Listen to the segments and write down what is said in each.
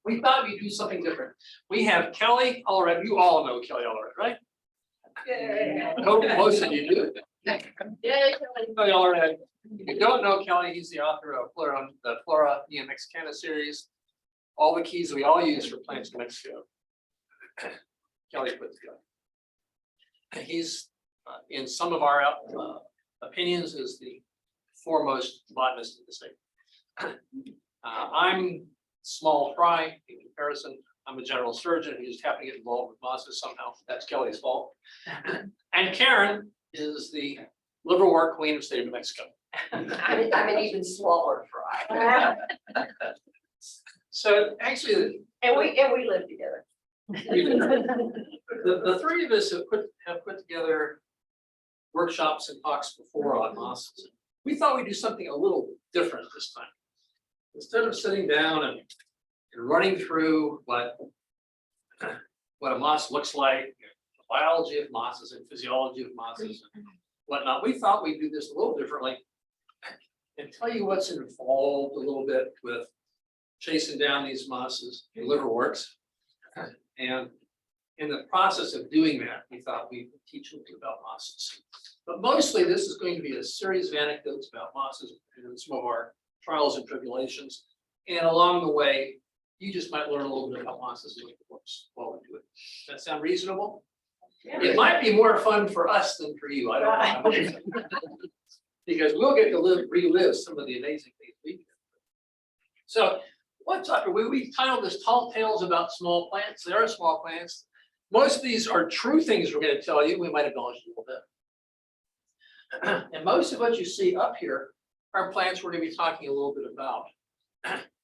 we thought we'd do something different. We have Kelly Allred. You all know Kelly Allred, right? Yeah. I hope most of you do. Yeah. Kelly Allred. If you don't know Kelly, he's the author of the Flora Neo-Mexicana series. All the keys we all use for plants in Mexico. Kelly put together. He's in some of our opinions is the foremost botanist in the state. I'm small fry in comparison. I'm a general surgeon who just happened to get involved with mosses somehow. That's Kelly's fault. And Karen is the liverwort queen of the state of New Mexico. I'm an even smaller fry. So actually, And we live together. the three of us have put together workshops and talks before on mosses. We thought we'd do something a little different this time. Instead of sitting down and running through what a moss looks like, the biology of mosses and physiology of mosses and whatnot, we thought we'd do this a little differently and tell you what's involved a little bit with chasing down these mosses, liverworts. And in the process of doing that, we thought we would teach a little bit about mosses. But mostly this is going to be a series of anecdotes about mosses and some of our trials and tribulations. And along the way, you just might learn a little bit about mosses and liverworts while we do it. Does that sound reasonable? Yeah. It might be more fun for us than for you, I don't know. Because we'll get to relive some of the amazing things we did. So what's up? We titled this Tall Tales About Small Plants. They are small plants. Most of these are true things we're going to tell you. We might embellish a little bit. And most of what you see up here are plants we're going to be talking a little bit about.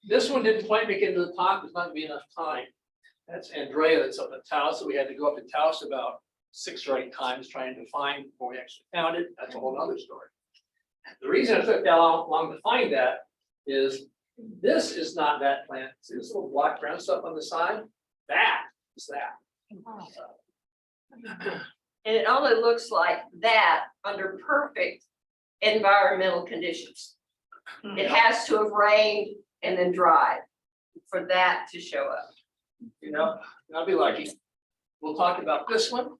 This one didn't quite make it into the talk. There's not going to be enough time. That's Andrea that's up at Taos. So we had to go up to Taos about 6 or 8 times trying to find before we actually found it. That's a whole other story. The reason it took that long to find that is this is not that plant. See this little black brown stuff on the side? That is that. And it only looks like that under perfect environmental conditions. It has to have rained and then dried for that to show up. You know, I'll be lucky. We'll talk about this one.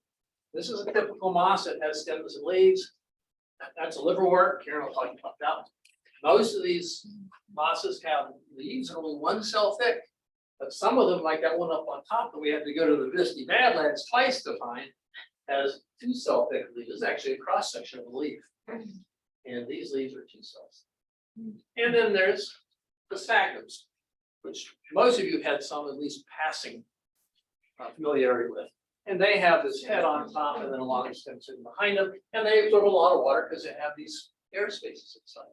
This is a typical moss that has stems and leaves. That's a liverwort. Karen will talk about that. Most of these mosses have leaves that are only 1 cell thick, but some of them, like that one up on top that we had to go to the Visty Badlands twice to find, has 2 cell thick leaves. It's actually a cross section of a leaf. And these leaves are 2 cells. And then there's the sphagnums, which most of you have had some at least passing familiarity with. And they have this head on top and then a long stem sitting behind them, and they absorb a lot of water because they have these air spaces inside.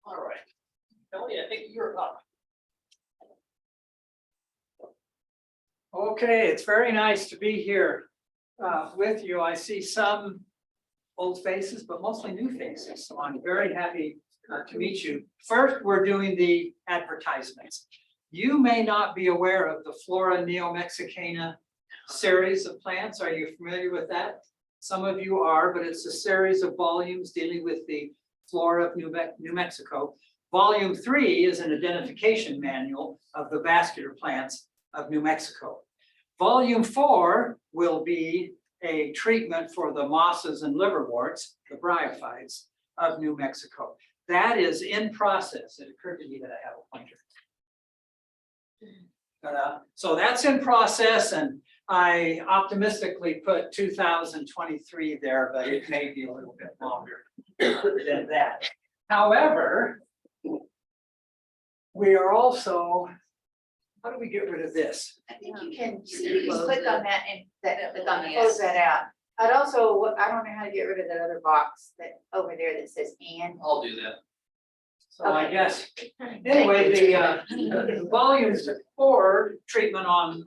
All right, Kelly, I think you're up. Okay, it's very nice to be here with you. I see some old faces, but mostly new faces. So I'm very happy to meet you. First, we're doing the advertisements. You may not be aware of the Flora Neo-Mexicana series of plants. Are you familiar with that? Some of you are, but it's a series of volumes dealing with the flora of New Mexico. Volume 3 is an identification manual of the vascular plants of New Mexico. Volume 4 will be a treatment for the mosses and liverworts, the bryophytes of New Mexico. That is in process. It occurred to me that I have a pointer. So that's in process, and I optimistically put 2023 there, but it may be a little bit longer than that. However, we are also, how do we get rid of this? I think you can click on that and close that out. I'd also, I don't know how to get rid of that other box that over there that says and. I'll do that. So I guess, anyway, the volumes 4 treatment on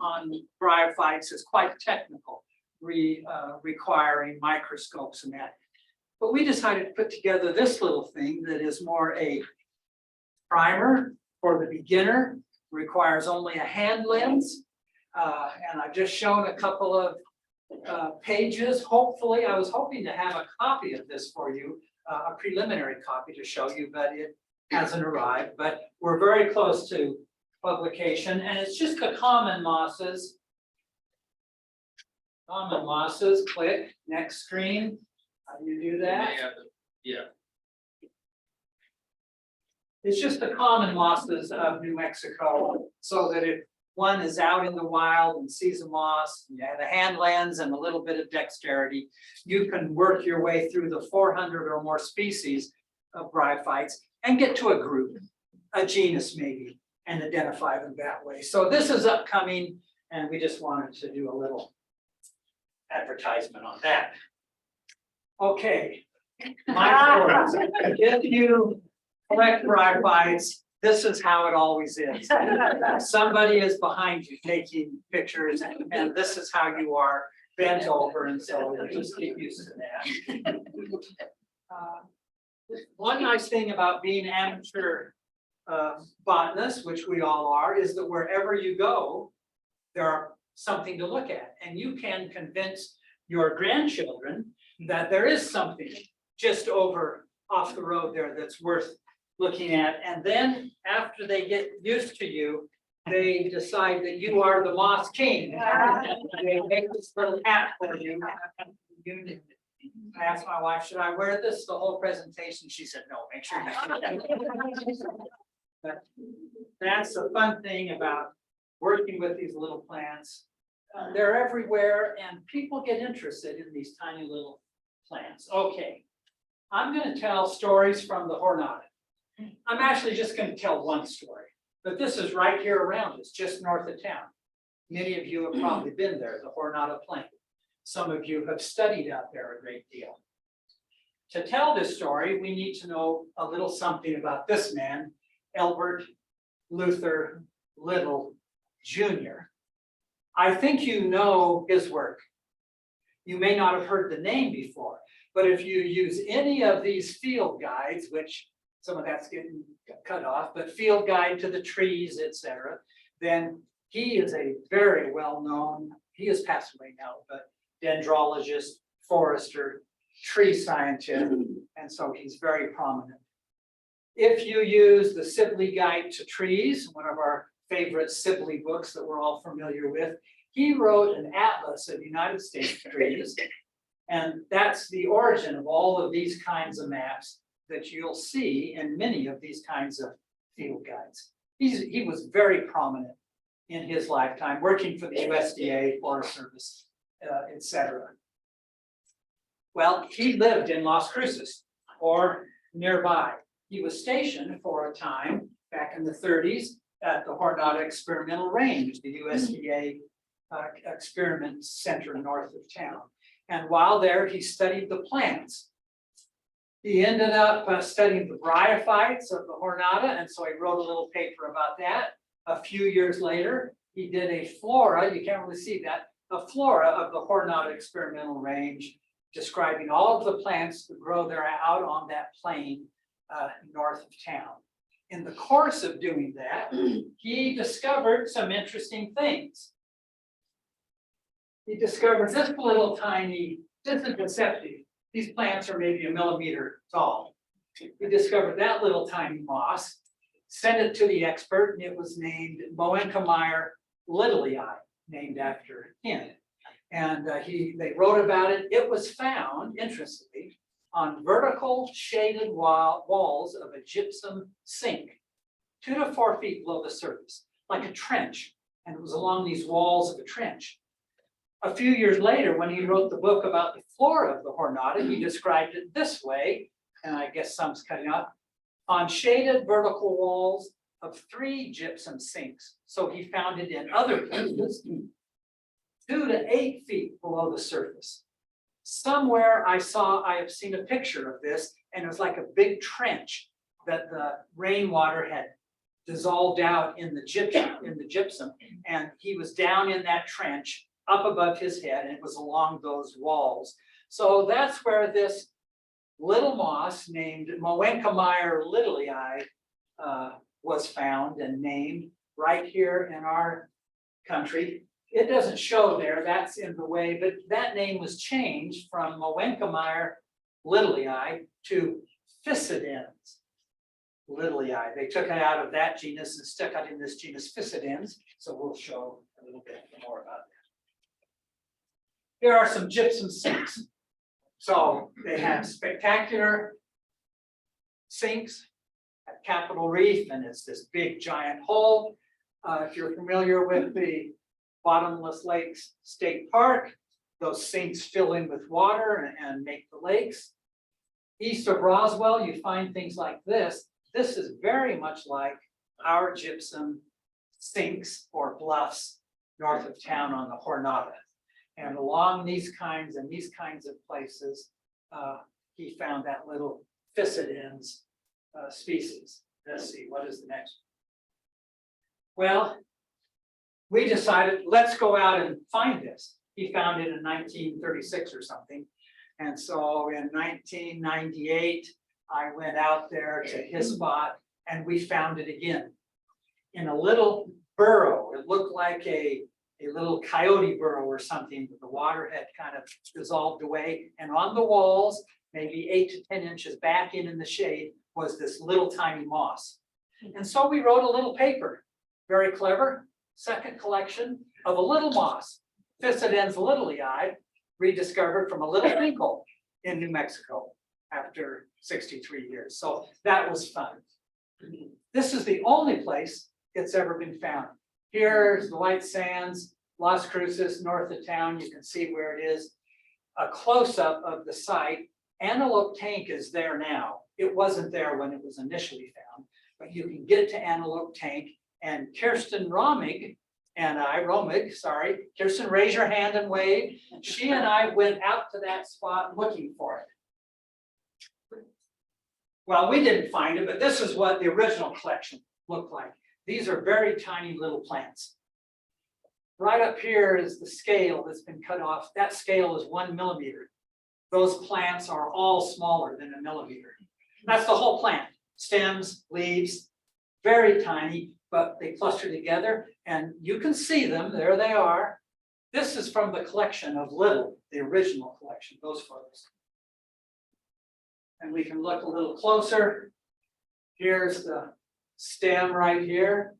bryophytes is quite technical, requiring microscopes and that. But we decided to put together this little thing that is more a primer for the beginner, requires only a hand lens. And I've just shown a couple of pages. Hopefully, I was hoping to have a copy of this for you, a preliminary copy to show you, but it hasn't arrived. But we're very close to publication, and it's just the common mosses. Common mosses, click, next screen. How do you do that? Yeah, It's just the common mosses of New Mexico, so that if one is out in the wild and sees a moss, you have the hand lens and a little bit of dexterity, you can work your way through the 400 or more species of bryophytes and get to a group, a genus maybe, and identify them that way. So this is upcoming, and we just wanted to do a little advertisement on that. Okay, my stories. If you collect bryophytes, this is how it always is. Somebody is behind you taking pictures, and this is how you are bent over, and so just get used to that. One nice thing about being amateur botanists, which we all are, is that wherever you go, there are something to look at, and you can convince your grandchildren that there is something just over off the road there that's worth looking at. And then after they get used to you, they decide that you are the moss king. They make this little hat for you. I asked my wife, should I wear this the whole presentation? She said, no, make sure you. But that's the fun thing about working with these little plants. They're everywhere, and people get interested in these tiny little plants. Okay, I'm going to tell stories from the Jornada. I'm actually just going to tell one story, but this is right here around us, just north of town. Many of you have probably been there, the Jornada Plain. Some of you have studied out there a great deal. To tell this story, we need to know a little something about this man, Albert Luther Little, Jr. I think you know his work. You may not have heard the name before, but if you use any of these field guides, which some of that's getting cut off, but field guide to the trees, etc., then he is a very well-known, he has passed away now, but dendrologist, forester, tree scientist, and so he's very prominent. If you use the Sibley Guide to Trees, one of our favorite Sibley books that we're all familiar with, he wrote an atlas of United States trees, and that's the origin of all of these kinds of maps that you'll see in many of these kinds of field guides. He was very prominent in his lifetime, working for the USDA, Forest Service, etc. Well, he lived in Las Cruces or nearby. He was stationed for a time back in the 30s at the Jornada Experimental Range, the USDA experiment center north of town. And while there, he studied the plants. He ended up studying the bryophytes of the Jornada, and so he wrote a little paper about that. A few years later, he did a flora, you can't really see that, a flora of the Jornada Experimental Range, describing all of the plants that grow there out on that plain north of town. In the course of doing that, he discovered some interesting things. He discovered this little tiny, this is deceptive. These plants are maybe a millimeter tall. He discovered that little tiny moss, sent it to the expert, and it was named Moenkemeyer Littlei, named after him. And they wrote about it. It was found, interestingly, on vertical shaded walls of a gypsum sink, 2 to 4 feet below the surface, like a trench. And it was along these walls of a trench. A few years later, when he wrote the book about the flora of the Jornada, he described it this way, and I guess some's cutting up, on shaded vertical walls of 3 gypsum sinks. So he found it in other places, 2 to 8 feet below the surface. Somewhere I have seen a picture of this, and it was like a big trench that the rainwater had dissolved out in the gypsum, and he was down in that trench up above his head, and it was along those walls. So that's where this little moss named Moenkemeyer Littlei was found and named right here in our country. It doesn't show there, that's in the way, but that name was changed from Moenkemeyer Littlei to Physidens. Liliae. They took it out of that genus and stuck it in this genus Physidens, so we'll show a little bit more about that. Here are some gypsum sinks. So they have spectacular sinks at Capitol Reef, and it's this big giant hole. If you're familiar with the Bottomless Lakes State Park, those sinks fill in with water and make the lakes. East of Roswell, you find things like this. This is very much like our gypsum sinks or bluffs north of town on the Jornada. And along these kinds of places, he found that little Physidens species. Let's see, what is the next one? Well, we decided, let's go out and find this. He found it in 1936 or something. And so in 1998, I went out there to his spot and we found it again in a little burrow. It looked like a little coyote burrow or something. The water had kind of dissolved away, and on the walls, maybe 8 to 10 inches back in the shade, was this little tiny moss. And so we wrote a little paper, very clever, second collection of a little moss, Physidens liliae, rediscovered from a little sinkhole in New Mexico after 63 years. So that was fun. This is the only place it's ever been found. Here's the White Sands, Las Cruces, north of town. You can see where it is. A close-up of the site. Antelope Tank is there now. It wasn't there when it was initially found, but you can get to Antelope Tank, and Kirsten Romig and I, Kirsten, raise your hand and wave. She and I went out to that spot looking for it. Well, we didn't find it, but this is what the original collection looked like. These are very tiny little plants. Right up here is the scale that's been cut off. That scale is 1 millimeter. Those plants are all smaller than a millimeter. That's the whole plant. Stems, leaves, very tiny, but they cluster together and you can see them. There they are. This is from the collection of Little, the original collection, those photos. And we can look a little closer. Here's the stem right here.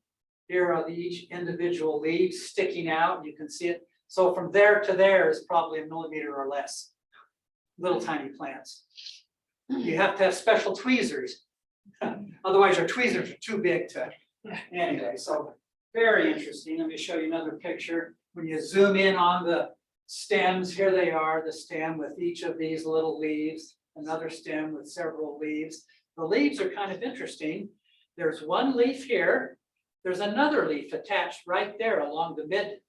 Here are each individual leaves sticking out. You can see it. So from there to there is probably 1 millimeter or less. Little tiny plants. You have to have special tweezers. Otherwise your tweezers are too big to, anyway, so very interesting. Let me show you another picture. When you zoom in on the stems, here they are, the stem with each of these little leaves, another stem with several leaves. The leaves are kind of interesting. There's one leaf here. There's another leaf attached right there along the mid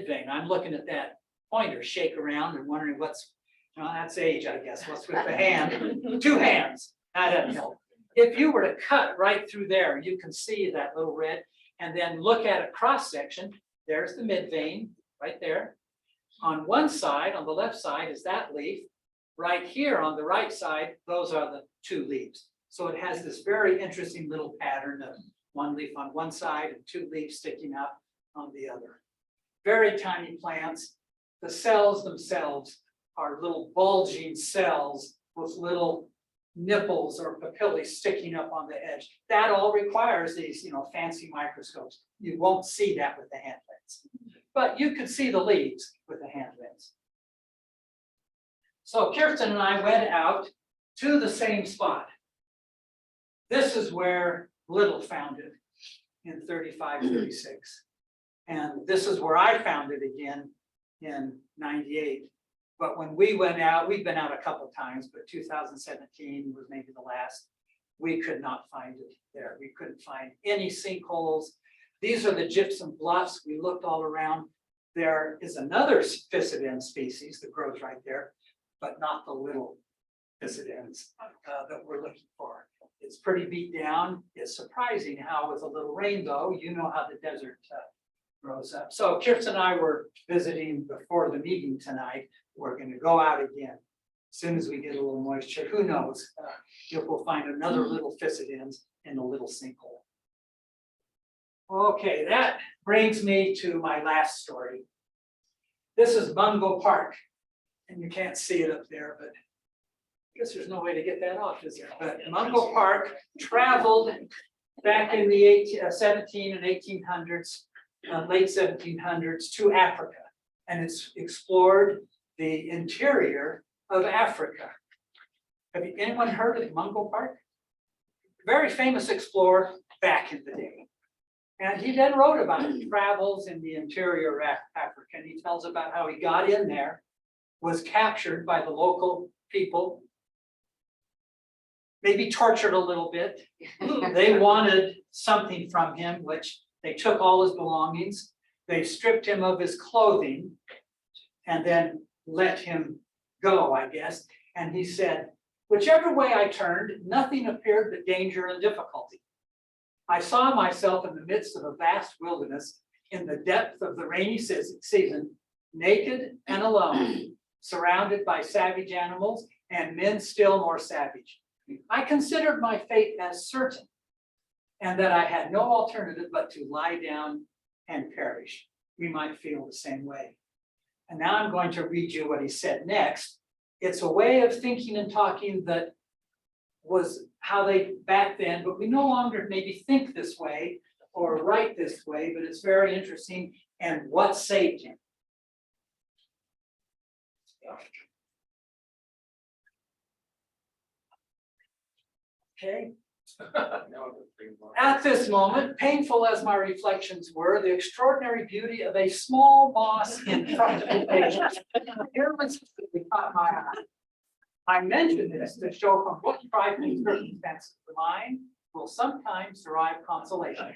vein. I'm looking at that pointer shake around and wondering what's, that's age, I guess. What's with the hand? 2 hands. That doesn't help. If you were to cut right through there, you can see that little red, and then look at a cross section. There's the mid vein right there. On one side, on the left side, is that leaf. Right here on the right side, those are the 2 leaves. So it has this very interesting little pattern of 1 leaf on one side and 2 leaves sticking up on the other. Very tiny plants. The cells themselves are little bulging cells with little nipples or papillae sticking up on the edge. That all requires these, fancy microscopes. You won't see that with the hand lens, but you can see the leaves with the hand lens. So Kirsten and I went out to the same spot. This is where Little found it in 35, 36. And this is where I found it again in 98. But when we went out, we've been out a couple of times, but 2017 was maybe the last. We could not find it there. We couldn't find any sinkholes. These are the gypsum bluffs. We looked all around. There is another Physidens species that grows right there, but not the little Physidens that we're looking for. It's pretty beat down. It's surprising how with a little rain though, you know how the desert grows up. So Kirsten and I were visiting before the meeting tonight. We're going to go out again. As soon as we get a little moisture, who knows if we'll find another little Physidens in a little sinkhole. Okay, that brings me to my last story. This is Mungo Park, and you can't see it up there, but Guess there's no way to get that off, is there? But Mungo Park traveled back in the 17 and 1800s, late 1700s to Africa. And it's explored the interior of Africa. Have anyone heard of Mungo Park? Very famous explorer back in the day. And he then wrote about his travels in the interior of Africa. And he tells about how he got in there, was captured by the local people, maybe tortured a little bit. They wanted something from him, which they took all his belongings. They stripped him of his clothing and then let him go, I guess. And he said, whichever way I turned, nothing appeared but danger and difficulty. I saw myself in the midst of a vast wilderness in the depth of the rainy season, naked and alone, surrounded by savage animals and men still more savage. I considered my fate as certain and that I had no alternative but to lie down and perish. We might feel the same way. And now I'm going to read you what he said next. It's a way of thinking and talking that was how they back then, but we no longer maybe think this way or write this way, but it's very interesting. And what saved him? Okay. At this moment, painful as my reflections were, the extraordinary beauty of a small moss in front of the page. Here was caught my eye. I mention this to show from what trifling circumstances the mind will sometimes derive consolation.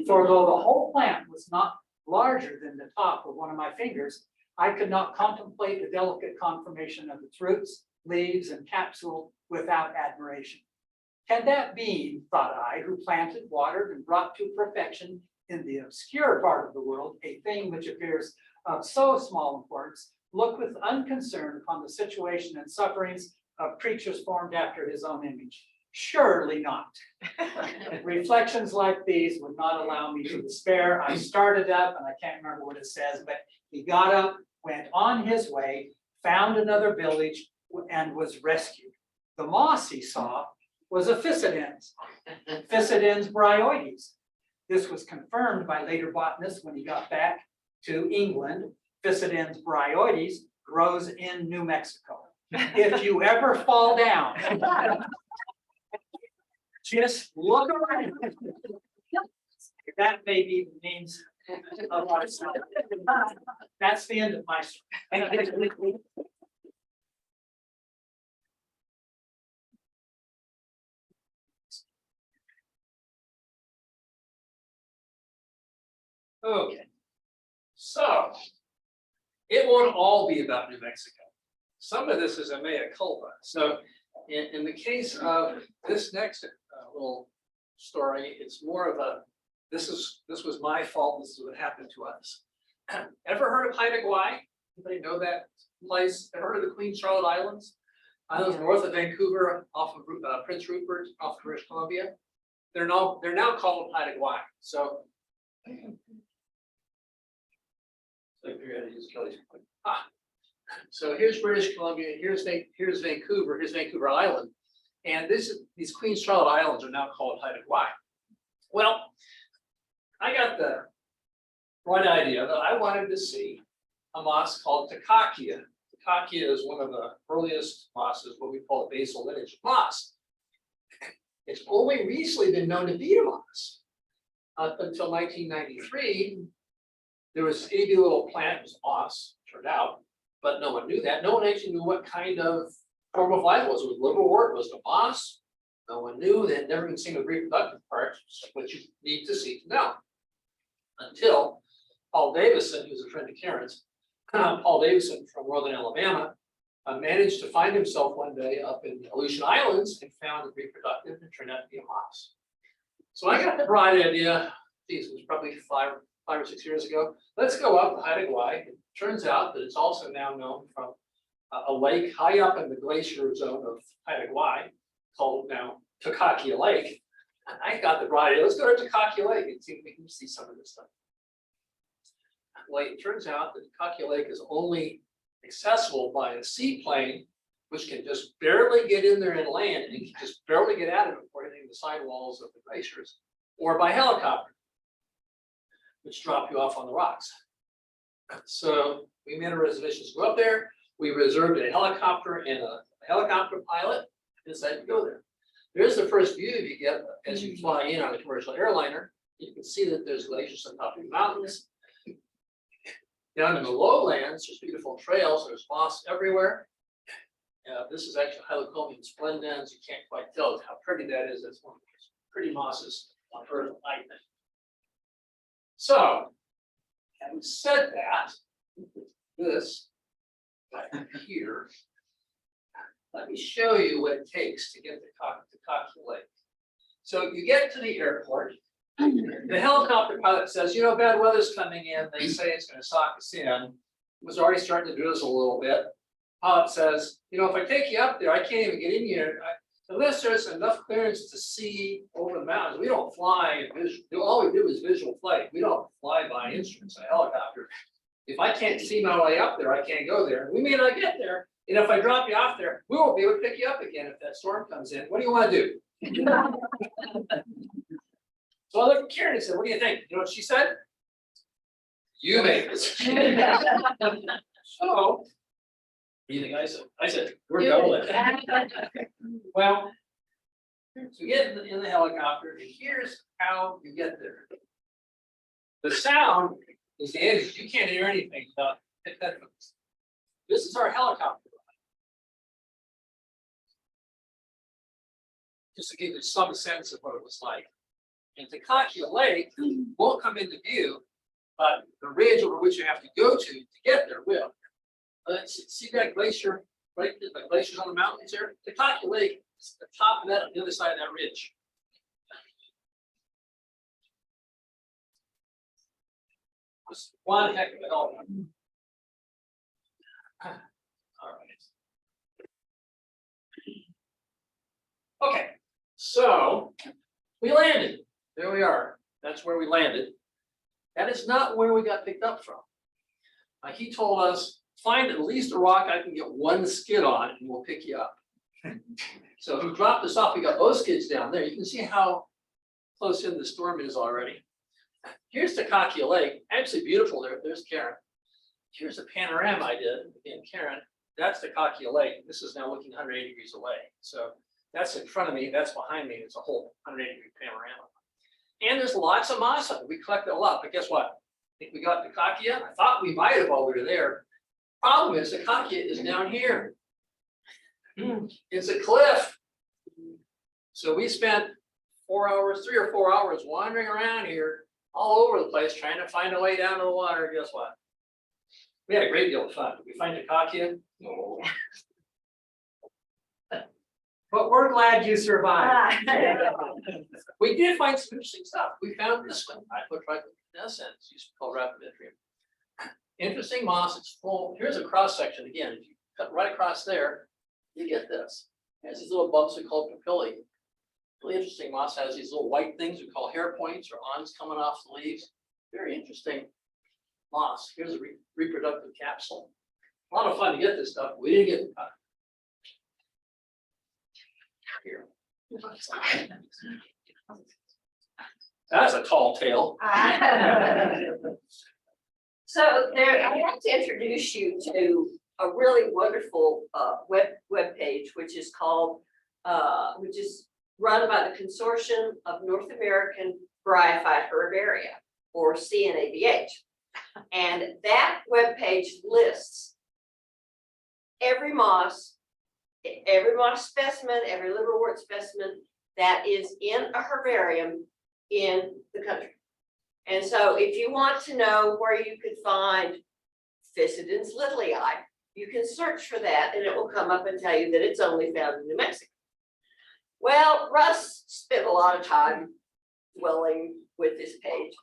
For though the whole plant was not larger than the top of one of my fingers, I could not contemplate the delicate conformation of its roots, leaves, and capsule without admiration. Can that being, thought I, who planted, watered, and brought to perfection in the obscure part of the world a thing which appears of so small importance, look with unconcern upon the situation and sufferings of creatures formed after his own image? Surely not. Reflections like these would not allow me to despair. I started up, and I can't remember what it says, but he got up, went on his way, found another village, and was rescued. The moss he saw was a Physidens, Physidens Bryophytes. This was confirmed by later botanists when he got back to England. Physidens Bryophytes grows in New Mexico. If you ever fall down, just look around. That may be the means of our stuff. That's the end of my story. Okay, so it won't all be about New Mexico. Some of this is a mea culpa. So in the case of this next little story, it's more of a, this was my fault, this is what happened to us. Ever heard of Haida Gwaii? Anybody know that place? Ever heard of the Queen Charlotte Islands? Islands north of Vancouver, off of Prince Rupert, off of British Columbia. They're now called Haida Gwaii. So so here's British Columbia, here's Vancouver Island, and these Queen Charlotte Islands are now called Haida Gwaii. Well, I got the right idea that I wanted to see a moss called Takakia. Takakia is one of the earliest mosses, what we call a basal lineage moss. It's only recently been known to be a moss. Up until 1993, there was a little plant, it was moss, turned out, but no one knew that. No one actually knew what kind of form of life it was. It was liverwort, was it a moss? No one knew. They had never even seen the reproductive part, which you need to see to know. Until Paul Davison, who's a friend of Karen's, Paul Davison from Northern Alabama, managed to find himself one day up in the Aleutian Islands and found it reproductive and turned out to be a moss. So I got the bright idea, geez, it was probably five or 6 years ago. Let's go up the Haida Gwaii. It turns out that it's also now known from a lake high up in the glacier zone of Haida Gwaii, called now Takakia Lake. And I got the bright idea, let's go to Takakia Lake and see if we can see some of this stuff. Well, it turns out that Takakia Lake is only accessible by a seaplane which can just barely get in there and land, and can just barely get out of it before hitting the sidewalls of the glaciers, or by helicopter, which drop you off on the rocks. So we made a reservation to go up there. We reserved a helicopter and a helicopter pilot decided to go there. There's the first view you get as you fly in on a commercial airliner. You can see that there's glaciers on top of the mountains. Down in the lowlands, there's beautiful trails. There's moss everywhere. This is actually Hylocomium splendens. You can't quite tell how pretty that is. It's one of the pretty mosses on Earth, I think. So, having said that, this right here, let me show you what it takes to get to Cocky Lake. So you get to the airport. The helicopter pilot says, you know, bad weather's coming in. They say it's going to sock us in. It was already starting to drizzle a little bit. Pilot says, you know, if I take you up there, I can't even get in here. Unless there's enough clearance to see over the mountains, we don't fly visual. All we do is visual flight. We don't fly by instruments, a helicopter. If I can't see my way up there, I can't go there. We may not get there. And if I drop you off there, we won't be able to pick you up again if that storm comes in. What do you want to do? So I looked at Karen and said, what do you think? You know what she said? You make this. So, what do you think I said? I said, we're going. Well, so we get in the helicopter, and here's how you get there. The sound is the edge. You can't hear anything without headphones. This is our helicopter ride. Just to give you some sense of what it was like. And Cocky Lake won't come into view, but the ridge over which you have to go to get there will. See that glacier, right? The glaciers on the mountains there? Cocky Lake is the top of that on the other side of that ridge. Just one heck of a helicopter. All right. Okay, so we landed. There we are. That's where we landed. That is not where we got picked up from. He told us, find at least a rock I can get one skid on and we'll pick you up. So he dropped us off. We got those skids down there. You can see how close in the storm is already. Here's the Cocky Lake. Actually beautiful there. There's Karen. Here's a panorama I did in Karen. That's the Cocky Lake. This is now looking 180 degrees away. So that's in front of me. That's behind me. It's a whole 180-degree panorama. And there's lots of moss up. We collected a lot, but guess what? I think we got the Kakia. I thought we might have while we were there. Problem is the Kakia is down here. It's a cliff. So we spent 3 or 4 hours wandering around here all over the place trying to find a way down to the water. Guess what? We had a great deal of fun. Did we find the Kakia? No. But we're glad you survived. We did find some interesting stuff. We found this one. I put right in this end. It's used to be called Rhaphidium. Interesting moss. It's full. Here's a cross section again. If you cut right across there, you get this. It has these little bumps we call papillae. Really interesting moss has these little white things we call hair points or awns coming off the leaves. Very interesting moss. Here's a reproductive capsule. A lot of fun to get this stuff. We didn't get the cut. Here. That's a tall tale. So there, I have to introduce you to a really wonderful web page, which is called, which is run by the Consortium of North American Bryophyte Herbaria, or CNABH. And that web page lists every moss specimen, every liverwort specimen that is in a herbarium in the country. And so if you want to know where you could find Physidens lily eye, you can search for that and it will come up and tell you that it's only found in New Mexico. Well, Russ spent a lot of time dwelling with this page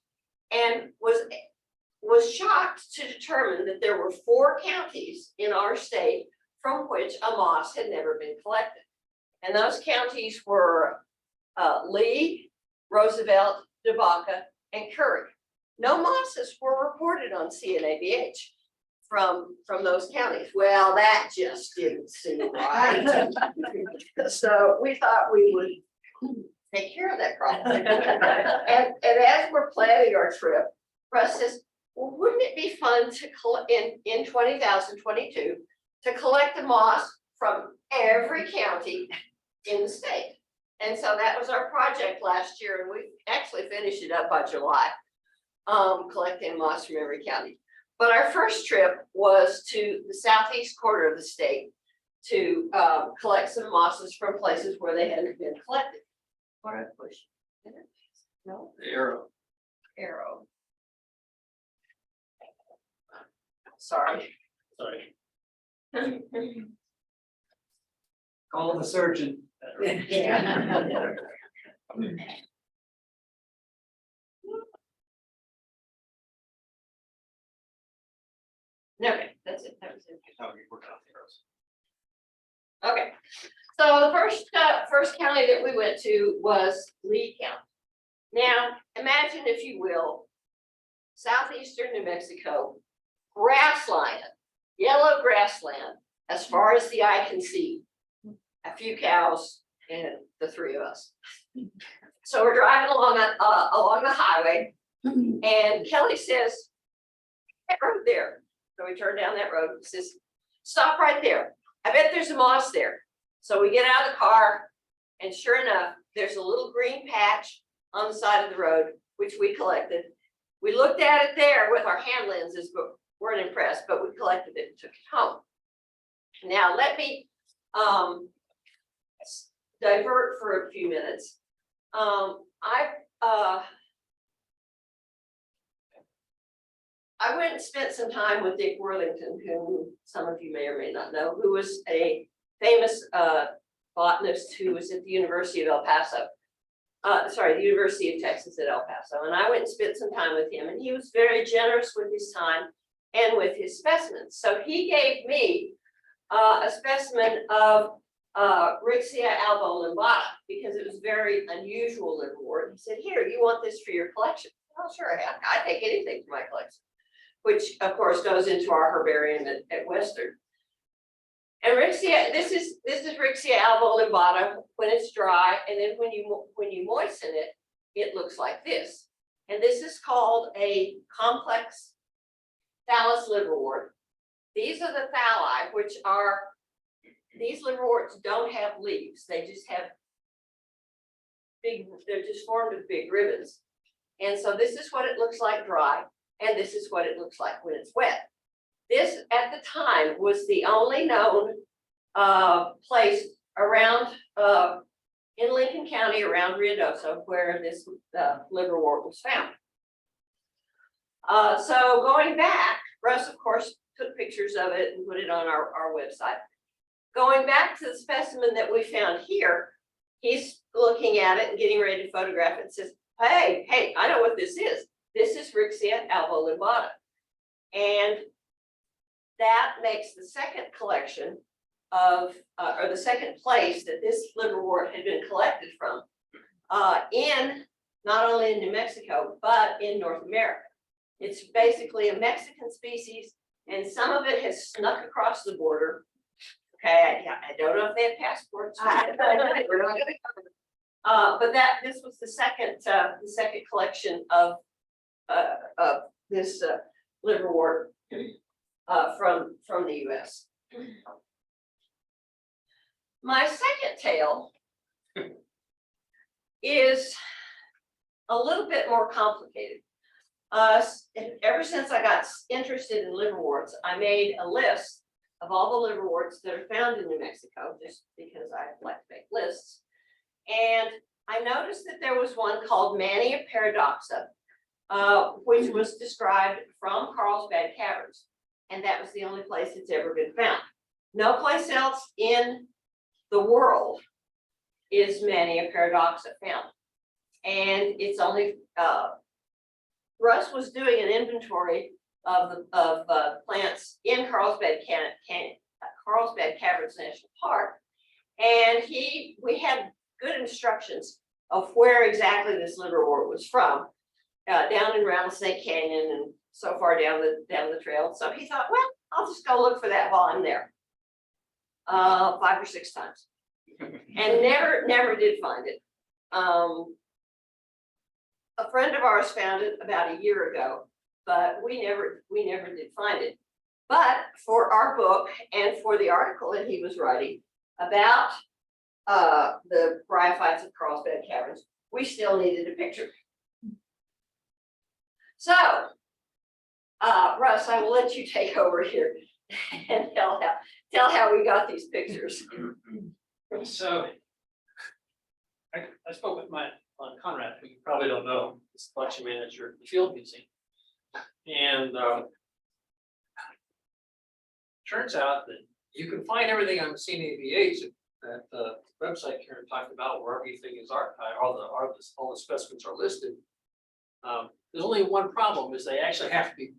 and was shocked to determine that there were 4 counties in our state from which a moss had never been collected. And those counties were Lee, Roosevelt, Debaca, and Curry. No mosses were reported on CNABH. from those counties. Well, that just didn't seem right. So we thought we would take care of that problem. And as we're planning our trip, Russ says, well, wouldn't it be fun to collect in 2022 to collect the moss from every county in the state? And so that was our project last year, and we actually finished it up by July, collecting moss from every county. But our first trip was to the southeast corner of the state to collect some mosses from places where they hadn't been collected. What I push? No, The arrow. arrow. Sorry. Sorry. Call the surgeon. Okay, that's it. That was it. Oh, you worked out the arrows. Okay, so the first county that we went to was Lee County. Now, imagine if you will, southeastern New Mexico, grassland, yellow grassland, as far as the eye can see. A few cows and the three of us. So we're driving along the highway, and Kelly says, "That road there." So we turn down that road. He says, "Stop right there. I bet there's a moss there." So we get out of the car, and sure enough, there's a little green patch on the side of the road, which we collected. We looked at it there with our hand lenses, but weren't impressed, but we collected it and took it home. Now, let me divert for a few minutes. I went and spent some time with Dick Worthington, who some of you may or may not know, who was a famous botanist who was at the University of El Paso. The University of Texas at El Paso. And I went and spent some time with him, and he was very generous with his time and with his specimens. So he gave me a specimen of Rixia albolimbata, because it was very unusual liverwort. He said, "Here, you want this for your collection?" "Oh, sure, I take anything for my collection," which of course goes into our herbarium at Western. And Rixia, this is Rixia albolimbata when it's dry, and then when you moisten it, it looks like this. And this is called a complex thallus liverwort. These are the thalli, which are, these liverworts don't have leaves. They just have they're just formed of big ribbons. And so this is what it looks like dry, and this is what it looks like when it's wet. This, at the time, was the only known place around in Lincoln County around Ruidoso where this liverwort was found. So going back, Russ, of course, took pictures of it and put it on our website. Going back to the specimen that we found here, he's looking at it and getting ready to photograph it and says, hey, I know what this is. This is Rixia albolimbata. And that makes the second collection of, or the second place that this liverwort had been collected from, in not only in New Mexico, but in North America. It's basically a Mexican species, and some of it has snuck across the border. Okay, I don't know if they have passports. We're not gonna cover it. But this was the second collection of this liverwort from the US. My second tale is a little bit more complicated. Ever since I got interested in liverworts, I made a list of all the liverworts that are found in New Mexico, just because I like to make lists. And I noticed that there was one called Mania paradoxa, which was described from Carlsbad Caverns. And that was the only place it's ever been found. No place else in the world is Mania paradoxa found. And it's only, Russ was doing an inventory of plants in Carlsbad Caverns National Park. And we had good instructions of where exactly this liverwort was from, down in Rattlesnake Canyon and so far down the trail. So he thought, well, I'll just go look for that while I'm there. 5 or 6 times. And never did find it. A friend of ours found it about a year ago, but we never did find it. But for our book and for the article that he was writing about the Bryophytes of Carlsbad Caverns, we still needed a picture. So, Russ, I will let you take over here and tell how we got these pictures. So I spoke with Conrad, who you probably don't know, he's the collection manager at the Field Museum. And turns out that you can find everything on CNAVH at the website Karen talked about, where everything is archived, all the specimens are listed. There's only one problem, is they actually have to be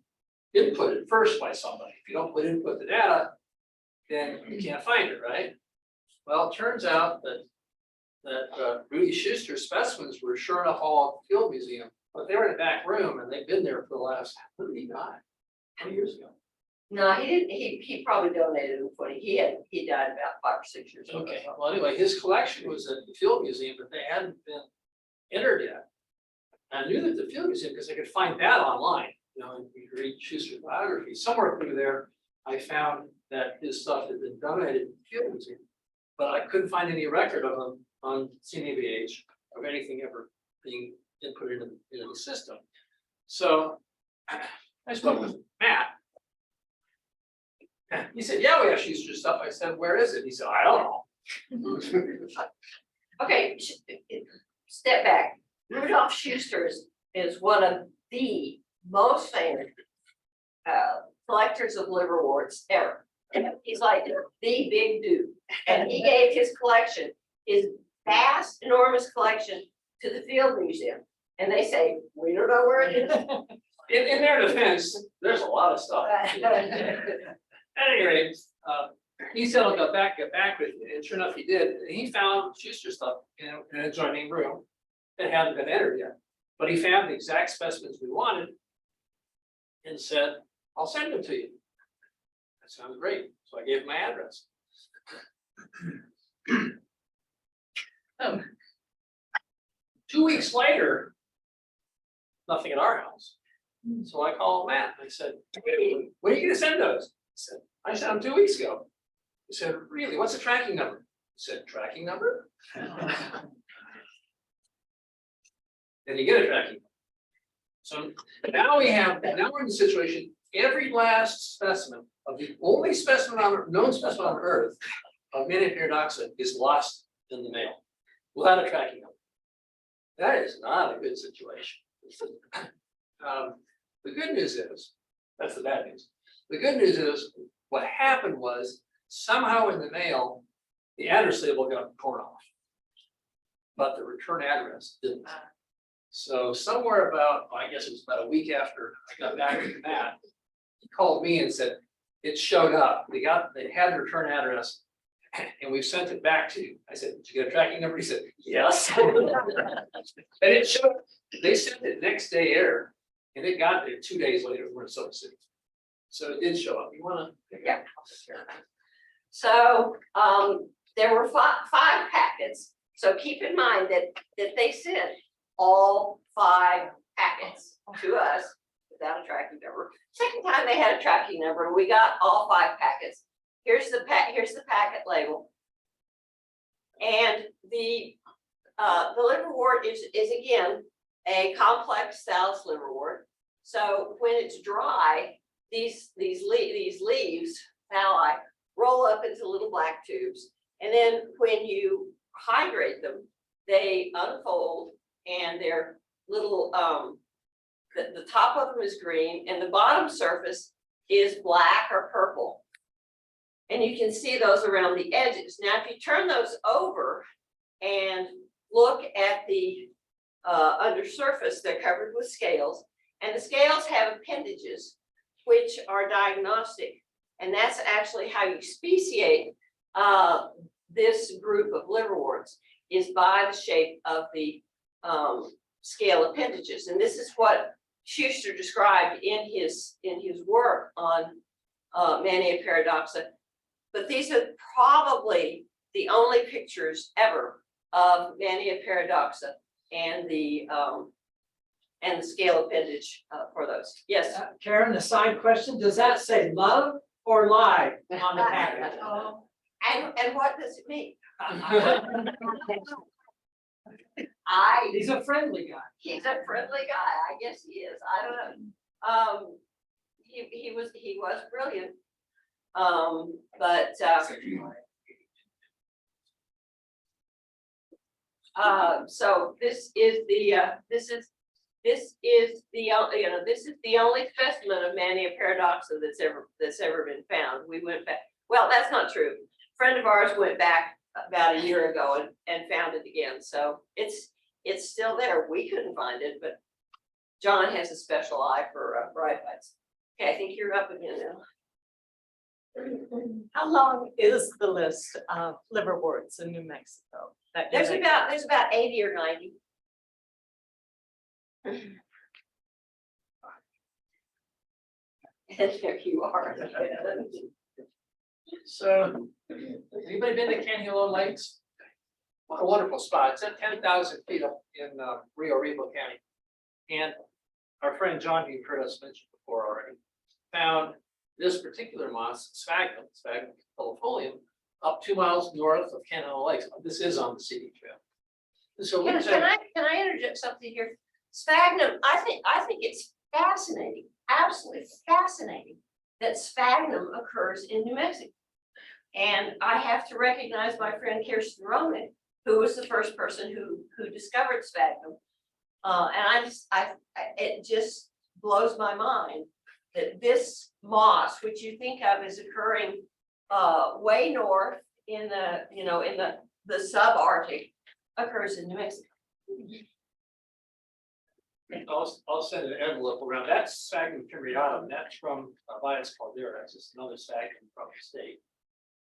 inputted first by somebody. If you don't input the data, then you can't find it, right? Well, it turns out that Rudy Schuster's specimens were sure enough all at the Field Museum, but they were in the back room and they've been there for the last, when did he die? 20 years ago. No, he didn't. He probably donated them 20. He died about 5 or 6 years ago. Okay, well, anyway, his collection was at the Field Museum, but they hadn't been entered yet. I knew that the Field Museum, because I could find that online, you know, and you could read Schuster's biography. Somewhere through there, I found that his stuff had been donated to the Field Museum, but I couldn't find any record of them on CNAVH of anything ever being inputted into the system. So I spoke with Matt. He said, yeah, we have Schuster stuff. I said, where is it? He said, I don't know. Okay, step back. Rudolph Schuster is one of the most famous collectors of liverworts ever. He's like the big dude. And he gave his collection, his vast, enormous collection, to the Field Museum. And they say, we don't know where it is. In their defense, there's a lot of stuff. At any rate, he said I'll get back with you, and sure enough, he did. And he found Schuster stuff in an adjoining room that hadn't been entered yet. But he found the exact specimens we wanted and said, I'll send them to you. That sounds great. So I gave him my address. 2 weeks later, nothing at our house. So I called Matt and I said, hey, when are you gonna send those? He said, I sent them 2 weeks ago. He said, really, what's the tracking number? He said, tracking number? Then you get a tracking number. So now we're in the situation, every last specimen of the only known specimen on Earth of Manna paradoxa is lost in the mail without a tracking number. That is not a good situation. The good news is, that's the bad news. The good news is, what happened was, somehow in the mail, the address label got torn off. But the return address didn't. So somewhere about, I guess it was about a week after I got back from that, he called me and said, it showed up. They had the return address and we sent it back to you. I said, did you get a tracking number? He said, yes. And it showed, they sent it next day air and it got there 2 days later. We're in Silver City. So it did show up. You wanna? Yeah. So there were five packets. So keep in mind that they sent all 5 packets to us without a tracking number. Second time they had a tracking number and we got all 5 packets. Here's the packet label. And the liverwort is again a complex Thallus liverwort. So when it's dry, these leaves, thalli, roll up into little black tubes. And then when you hydrate them, they unfold and they're little, the top of them is green and the bottom surface is black or purple. And you can see those around the edges. Now, if you turn those over and look at the under surface, they're covered with scales, and the scales have appendages which are diagnostic. And that's actually how you speciate this group of liverworts, is by the shape of the scale appendages. And this is what Schuster described in his work on Mannia paradoxa. But these are probably the only pictures ever of Mannia paradoxa and the scale appendage for those. Yes. Karen, a side question, does that say love or lie on the package? And what does it mean? He's a friendly guy. He's a friendly guy, I guess he is, I don't know. He was brilliant. So this is the only specimen of Mannia paradoxa that's ever been found. We went back, well, that's not true. A friend of ours went back about a year ago and found it again, so it's still there. We couldn't find it, but John has a special eye for bryophytes. Okay, I think you're up again now. How long is the list of liverworts in New Mexico? There's about 80 or 90. And there you are. So, anybody been to Canyon Lakes? What a wonderful spot. It's at 10,000 feet up in Rio Rebo County. And our friend John, who you've heard us mention before already, found this particular moss, sphagnum filifolium, up 2 miles north of Canyon Lakes. This is on the CD trail. And so we Can I interject something here? Sphagnum, I think it's fascinating, absolutely fascinating that sphagnum occurs in New Mexico. And I have to recognize my friend Kirsten Roenick, who was the first person who discovered sphagnum. And it just blows my mind that this moss, which you think of as occurring way north in the subarctic, occurs in New Mexico. I'll send an envelope around. That's sphagnum fimbriatum. That's from Vias caldera. That's just another sphagnum from the state.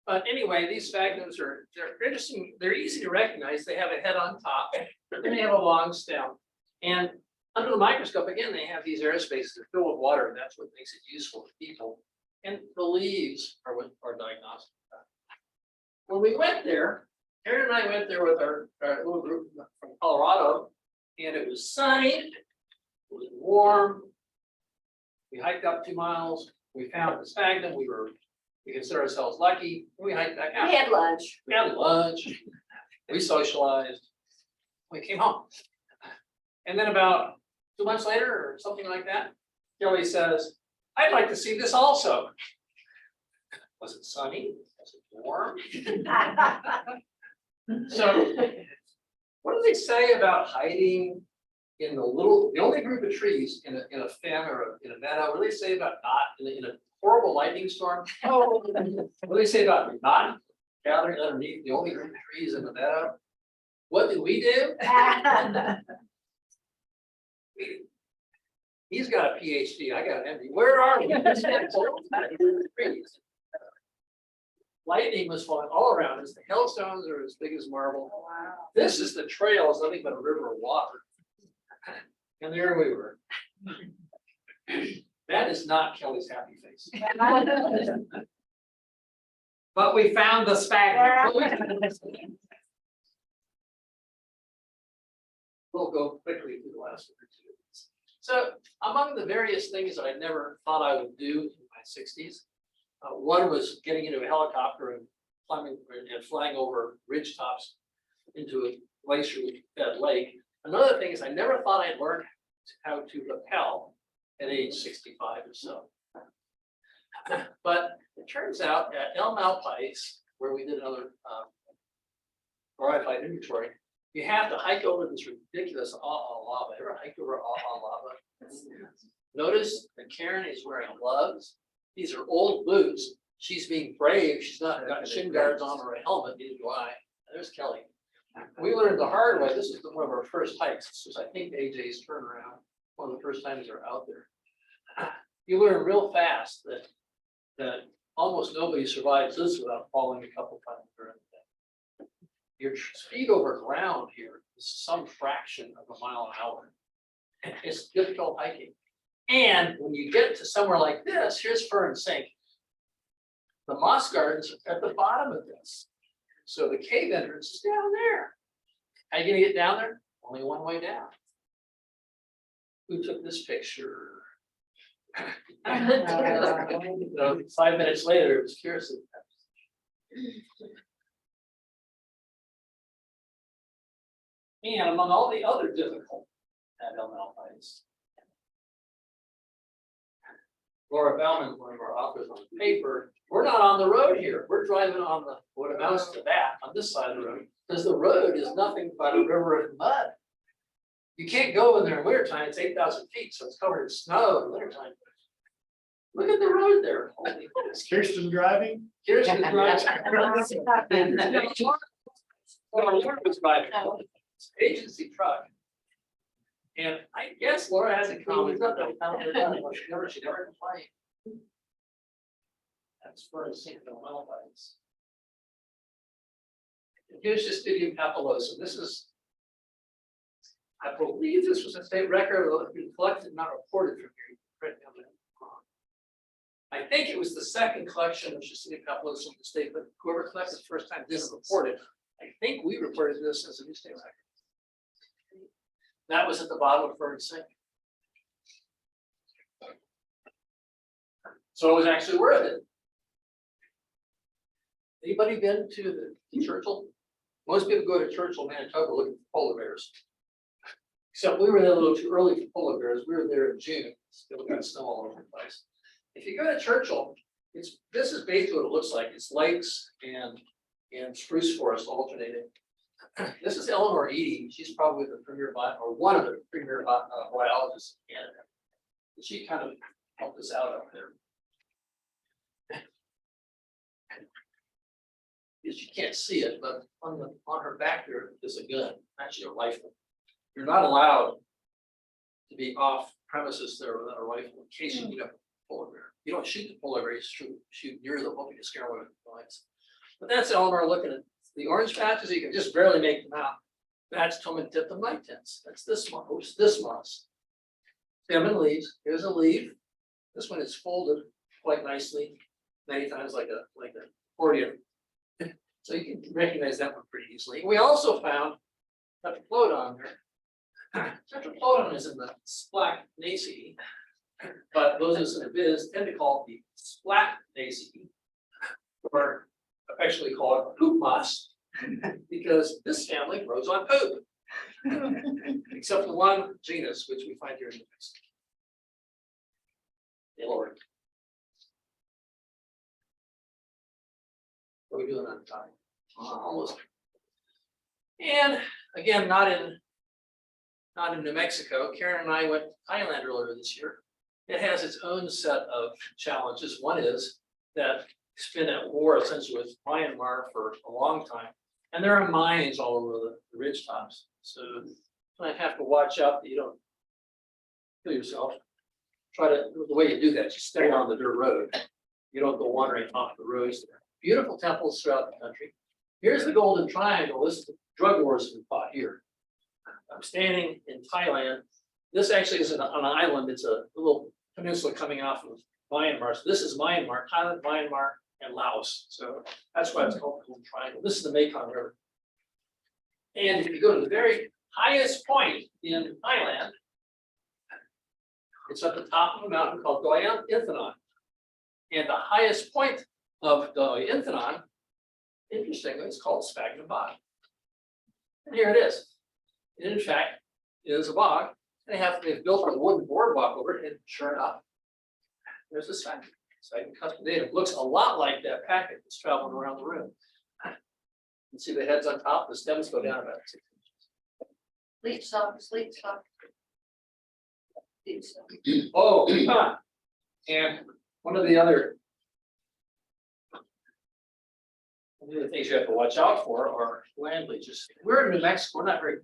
But anyway, these sphagnums they're interesting. They're easy to recognize. They have a head on top, and they have a long stem. And under the microscope, again, they have these air spaces that are filled with water, and that's what makes it useful to people. And the leaves are what are diagnostic. When we went there, Aaron and I went there with our little group from Colorado, and it was sunny, it was warm. We hiked up 2 miles. We found the sphagnum. We consider ourselves lucky. We hiked back out. We had lunch. We had lunch. We socialized. We came home. And then about 2 months later or something like that, Kelly says, I'd like to see this also. Was it sunny? Was it warm? So what do they say about hiding in the only group of trees in a fen or in a meadow? What do they say about not in a horrible lightning storm? What do they say about not gathering underneath the only group of trees in the meadow? What did we do? He's got a PhD, I got an MD. Where are we? Lightning was falling all around us. The hailstones are as big as marble. Wow. This is the trail, it's nothing but a river of water. And there we were. That is not Kelly's happy face. But we found the sphagnum. We'll go quickly through the last one or two. So among the various things that I never thought I would do in my 60s, one was getting into a helicopter and climbing and flying over ridge tops into a glacier-fed lake. Another thing is I never thought I'd learn how to rappel at age 65 or so. But it turns out at El Malpais, where we did another Bryophyte inventory, you have to hike over this ridiculous lava. Ever hiked over lava? Notice that Karen is wearing gloves. These are old boots. She's being brave. She's not got shin guards on or a helmet. Neither do I. There's Kelly. We learned the hard way. This is one of our first hikes. This was, I think, AJ's turnaround. One of the first times they're out there. You learn real fast that almost nobody survives this without falling a couple times during the day. Your speed over ground here is some fraction of a mile an hour. It's difficult hiking. And when you get to somewhere like this, here's Fern Sink. The moss gardens are at the bottom of this. So the cave entrance is down there. How you gonna get down there? Only one way down. Who took this picture? 5 minutes later, it was curious. And among all the other difficult Blyophytes, Laura Bauman, one of our authors on the paper, we're not on the road here. We're driving on the, what amounts to that, on this side of the road, because the road is nothing but a river of mud. You can't go in there in winter time. It's 8,000 feet, so it's covered in snow in winter time. Look at the road there. Holy Is Kirsten driving? Kirsten's driving. Laura was driving. It's an agency truck. And I guess Laura hasn't commented on that. She never complained. That's for a single Blyophytes. Here's just Studium papulosa. This is, I believe this was a state record, although it's been collected, not reported from here. I think it was the second collection of Studium papulosa in the state, but whoever collected the first time didn't report it. I think we reported this as a new state record. That was at the bottom of Fern Sink. So it was actually worth it. Anybody been to the Churchill? Most people go to Churchill, Manitoba, looking for polar bears. Except we were there a little too early for polar bears. We were there in June. Still got snow all over the place. If you go to Churchill, this is basically what it looks like. It's lakes and spruce forest alternating. This is Eleanor Eady. She's probably the premier or one of the premier biologists in Canada. And she kind of helped us out up there. Because you can't see it, but on her back there is a gun, actually a rifle. You're not allowed to be off premises there with a rifle in case you meet up with a polar bear. You don't shoot the polar bear, you shoot near them, hoping to scare away with the lights. But that's Eleanor looking at the orange patches. You can just barely make them out. That's Tomentiptum nitens. That's this moss. Oops, this moss. Stem and leaves. Here's a leaf. This one is folded quite nicely, many times like a accordion. So you can recognize that one pretty easily. We also found Tetraploidon there. Tetraploidon is in the Splachnaceae, but those of us in the biz tend to call it the Splachnaceae, or affectionately call it poop moss, because this family grows on poop, except for one genus, which we find here in the mix. Allred. What are we doing on time? Almost. And again, not in New Mexico. Karen and I went to Thailand earlier this year. It has its own set of challenges. One is that it's been at war essentially with Myanmar for a long time, and there are mines all over the ridge tops. So you might have to watch out that you don't kill yourself. The way you do that, you stay on the dirt road. You don't go wandering off the roads there. Beautiful temples throughout the country. Here's the Golden Triangle. This is the drug wars we fought here. I'm standing in Thailand. This actually is an island. It's a little peninsula coming off of Myanmar. So this is Myanmar, Thailand, Myanmar, and Laos. So that's why it's called the Golden Triangle. This is the Mekong River. And if you go to the very highest point in Thailand, it's at the top of a mountain called Doi Inthanon. And the highest point of Doi Inthanon, interestingly, it's called Sphagnum Bog. And here it is. And in fact, it is a bog. And they've built a wooden boardwalk over it, and sure enough, there's the sphagnum. Sphagnum cuspidata. It looks a lot like that packet that's traveling around the room. You can see the heads on top, the stems go down about 6 inches. Leaf socks, leaf socks. Oh, and one of the other things you have to watch out for are land leeches. We're in New Mexico. We're not very.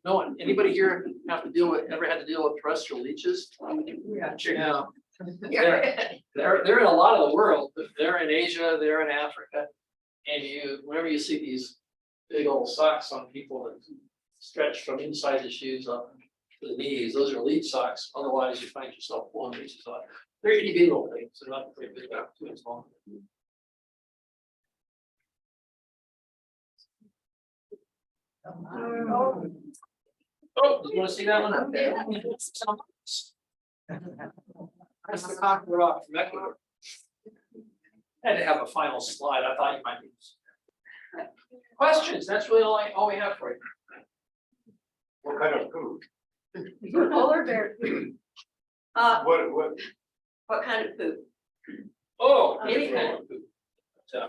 No one. Anybody here ever had to deal with terrestrial leeches? Yeah, sure. Yeah. They're in a lot of the world. They're in Asia. They're in Africa. And whenever you see these big old socks on people that stretch from inside the shoes up to the knees, those are leech socks. Otherwise, you find yourself pulling leeches off. They're itty bitty little things. They're not very big, too small. Oh, you wanna see that one? That's the copper rock from Ecuador. Had to have a final slide. I thought you might be. Questions? That's really all we have for you. What kind of food? Polar bear poop. What? What kind of poop? Oh, any kind of food. So,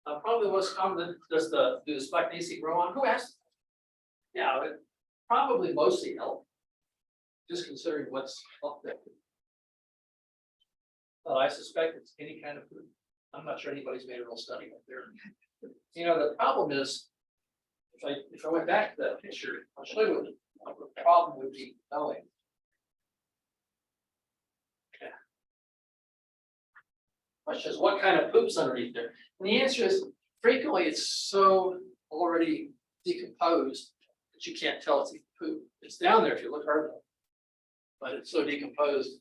probably the most common, do the Splagnaceae grow on? Who asked? Yeah, probably mostly elk. Just considering what's up there. Well, I suspect it's any kind of food. I'm not sure anybody's made a real study up there. You know, the problem is, if I went back to that picture, I'll show you what the problem would be knowing. Okay. Question is, what kind of poop's underneath there? And the answer is, frequently it's so already decomposed that you can't tell it's poop. It's down there if you look hard enough, but it's so decomposed.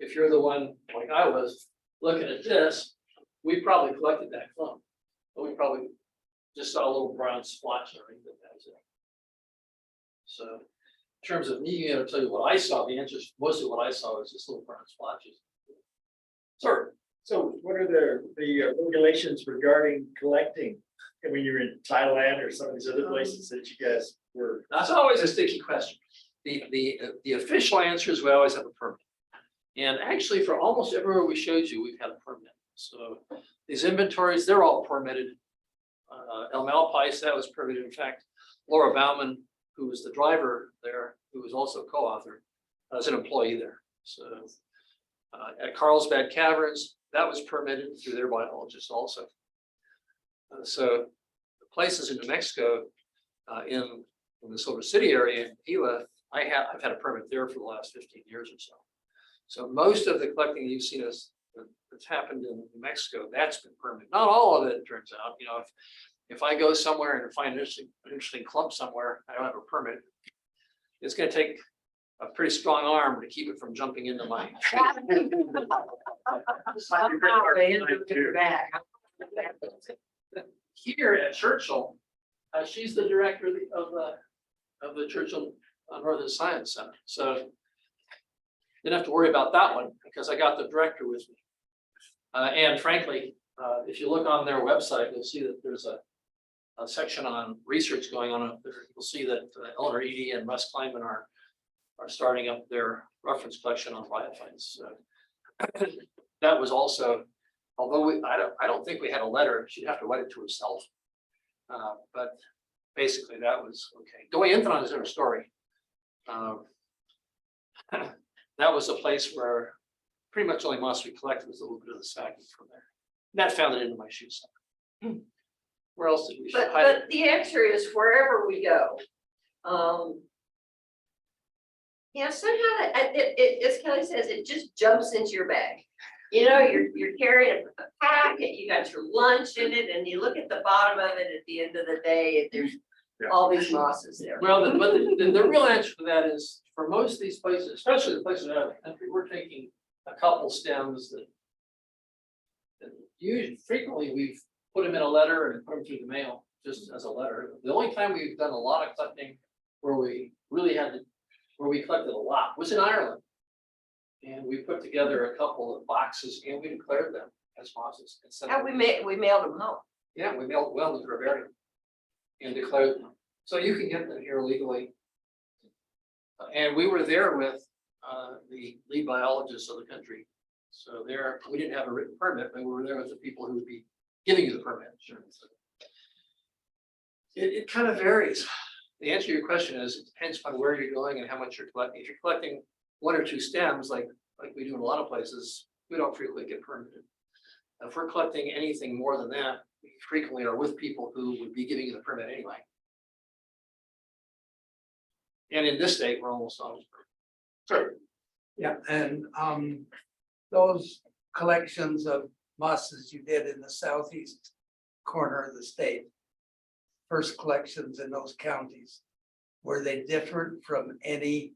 If you're the one, like I was, looking at this, we probably collected that clump, but we probably just saw a little brown splotch underneath it. That was it. So, in terms of me being able to tell you what I saw, the answer is mostly what I saw was just little brown splotches. Sir, So what are the regulations regarding collecting? And when you're in Thailand or some of these other places that you guys were? that's always a sticky question. The official answer is we always have a permit. And actually, for almost everywhere we showed you, we've had a permit. So these inventories, they're all permitted. El Malpais, that was permitted. In fact, Laura Bauman, who was the driver there, who was also co-author, was an employee there. So at Carlsbad Caverns, that was permitted through their biologists also. So the places in New Mexico, in the Silver City area in Gila, I've had a permit there for the last 15 years or so. So most of the collecting you've seen that's happened in New Mexico, that's been permitted. Not all of it, it turns out. You know, if I go somewhere and find an interesting clump somewhere, I don't have a permit. It's going to take a pretty strong arm to keep it from jumping into my. Here at Churchill, she's the director of the Churchill Northern Science Center. So didn't have to worry about that one because I got the director with me. And frankly, if you look on their website, you'll see that there's a section on research going on up there. You'll see that Eleanor Eady and Russ Kleinman are starting up their reference collection on Bryophytes. That was also, although I don't think we had a letter, she'd have to write it to herself. But basically that was okay. Doi Inthanon is in her story. That was a place where pretty much only moss we collected was a little bit of the sagging from there. And that found it into my shoe center. Where else did we? But the answer is wherever we go. Yeah, somehow as Kelly says, it just jumps into your bag. You know, you're carrying a packet, you got your lunch in it, and you look at the bottom of it at the end of the day, and there's all these mosses there. Well, the real answer to that is for most of these places, especially the places out of the country, we're taking a couple stems that usually frequently we've put them in a letter and put them through the mail just as a letter. The only time we've done a lot of collecting where we really where we collected a lot was in Ireland. And we put together a couple of boxes and we declared them as mosses. And we mailed them home. Yeah, we mailed well to herbarium and declared them. So you can get them here legally. And we were there with the lead biologists of the country. So there, we didn't have a written permit, but we were there with the people who would be giving you the permit. Sure. It kind of varies. The answer to your question is it depends on where you're going and how much you're collecting. If you're collecting one or two stems, like we do in a lot of places, we don't frequently get permitted. If we're collecting anything more than that, we frequently are with people who would be giving you the permit anyway. And in this state, we're almost always permitted. Sure. Yeah, and those collections of mosses you did in the southeast corner of the state, first collections in those counties, were they different from any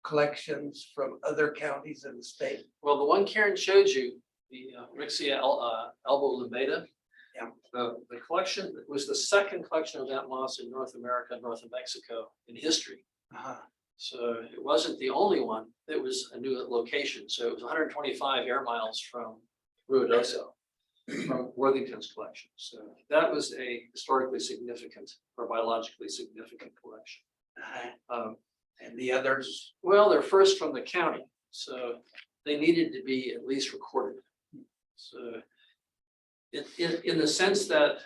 collections from other counties in the state? Well, the one Karen showed you, the Rixia elbow lambeta, Yeah. The collection was the second collection of that moss in North America, north of Mexico in history. Uh-huh. So it wasn't the only one. It was a new location. So it was 125 air miles from Ruidoso, from Worthington's collection. So that was a historically significant or biologically significant collection. Uh-huh. And the others, Well, they're first from the county, so they needed to be at least recorded. So in the sense that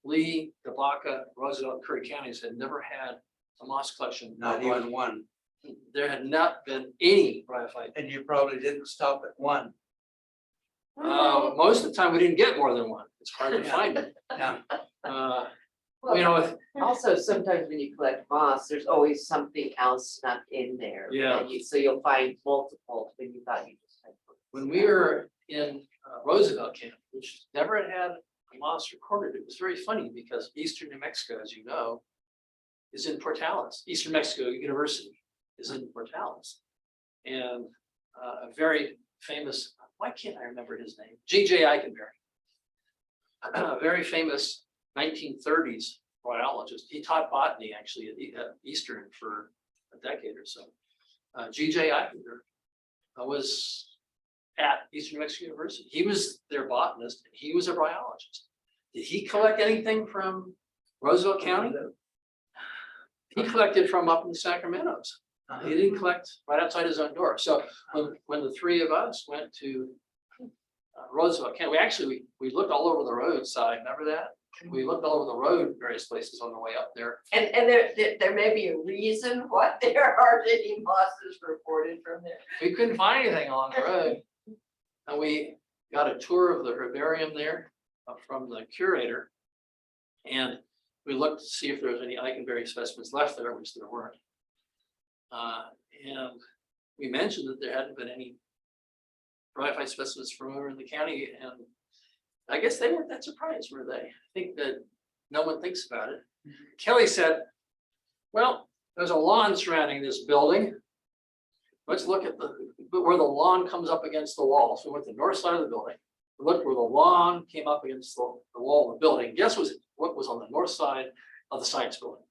Lee, Tabaka, Roosevelt, and Curry counties had never had a moss collection. not even one, There had not been any bryophyte. and you probably didn't stop at one. Most of the time, we didn't get more than one. It's hard to find it. Yeah. You know, Also, sometimes when you collect moss, there's always something else snuck in there. Yeah. and so you'll find multiple when you thought you just had. when we were in Roosevelt camp, which never had a moss recorded, it was very funny because Eastern New Mexico, as you know, is in Portales. Eastern Mexico University is in Portales. And a very famous, why can't I remember his name? G.J. Eikenberry, a very famous 1930s biologist. He taught botany actually at Eastern for a decade or so. G.J. Eikenberry was at Eastern New Mexico University. He was their botanist. And he was a bryologist. Did he collect anything from Roosevelt County? He collected from up in the Sacramentos. He didn't collect right outside his own door. So when the three of us went to Roosevelt County, we looked all over the roadside. Remember that? We looked all over the road, various places on the way up there. And there may be a reason why there aren't any mosses reported from there. We couldn't find anything along the road. And we got a tour of the herbarium there from the curator. And we looked to see if there was any Eikenberry specimens left there, which there weren't. And we mentioned that there hadn't been any bryophyte specimens from over in the county, and I guess they weren't that surprised, were they? I think that no one thinks about it. Kelly said, well, there's a lawn surrounding this building. Let's look at where the lawn comes up against the wall. So we went to the north side of the building. We looked where the lawn came up against the wall of the building. Guess what was on the north side of the science building?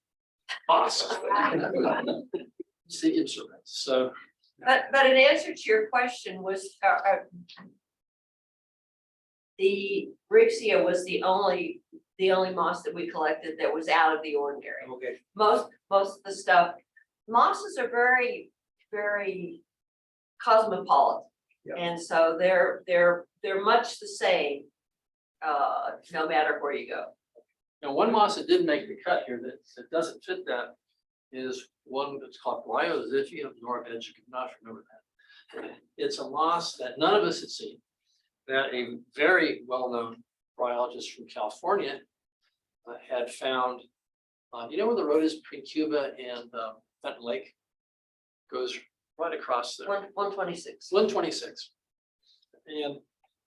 Awesome. See instruments. So But in answer to your question was, the Brixia was the only moss that we collected that was out of the ordinary. okay. Most of the stuff, mosses are very, very cosmopolitan. Yeah. And so they're much the same, no matter where you go. Now, one moss that didn't make the cut here that doesn't fit that is one that's called Bryophytes norvegii. You not remember that. It's a moss that none of us had seen, that a very well-known bryologist from California had found. You know where the road is between Cuba and Fenton Lake? Goes right across there. 126. 126. And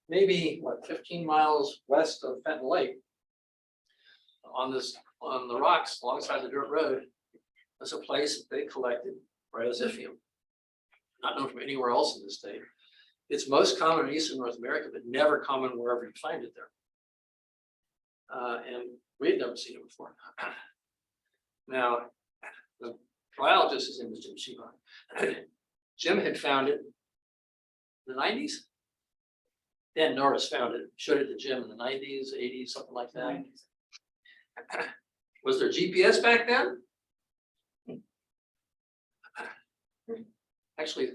maybe 15 miles west of Fenton Lake, on the rocks alongside the dirt road, was a place that they collected Bryophytes, not known from anywhere else in the state. It's most common in Eastern North America, but never common wherever you find it there. And we had never seen it before. Now, the biologist, his name was Jim Shiva. Jim had found it in the 90s. Dan Norris found it, showed it to Jim in the 90s, 80s, something like that. Was there GPS back then? Actually,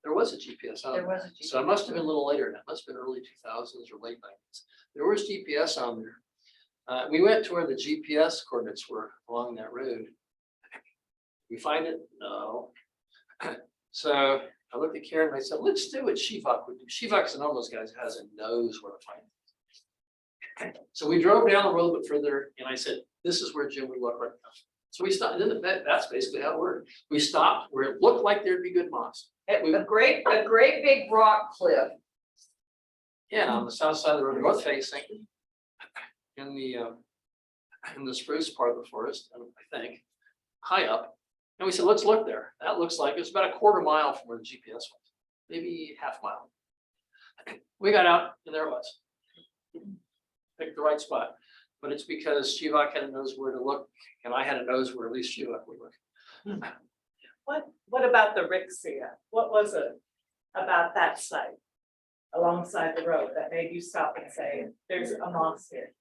there was a GPS on There there. was a GPS. So it must have been a little later. That must have been early 2000s or late 90s. There was GPS on there. We went to where the GPS coordinates were along that road. We find it? No. So I looked at Karen and I said, let's do what Shivak would do. Shivak's one of those guys who has a nose where to find it. So we drove down the road a bit further and I said, this is where Jim would look right now. So we stopped, and that's basically how it worked. We stopped where it looked like there'd be good moss. A great big rock cliff. Yeah, on the south side of the road, north facing, in the spruce part of the forest, I think, high up. And we said, let's look there. That looks like it's about a quarter mile from where the GPS was, maybe half mile. We got out and there it was. picked the right spot. But it's because Shivak had a nose where to look, and I had a nose where at least Shivak would look. What about the Rixia? What was it about that site alongside the road that made you stop and say, there's a moss here?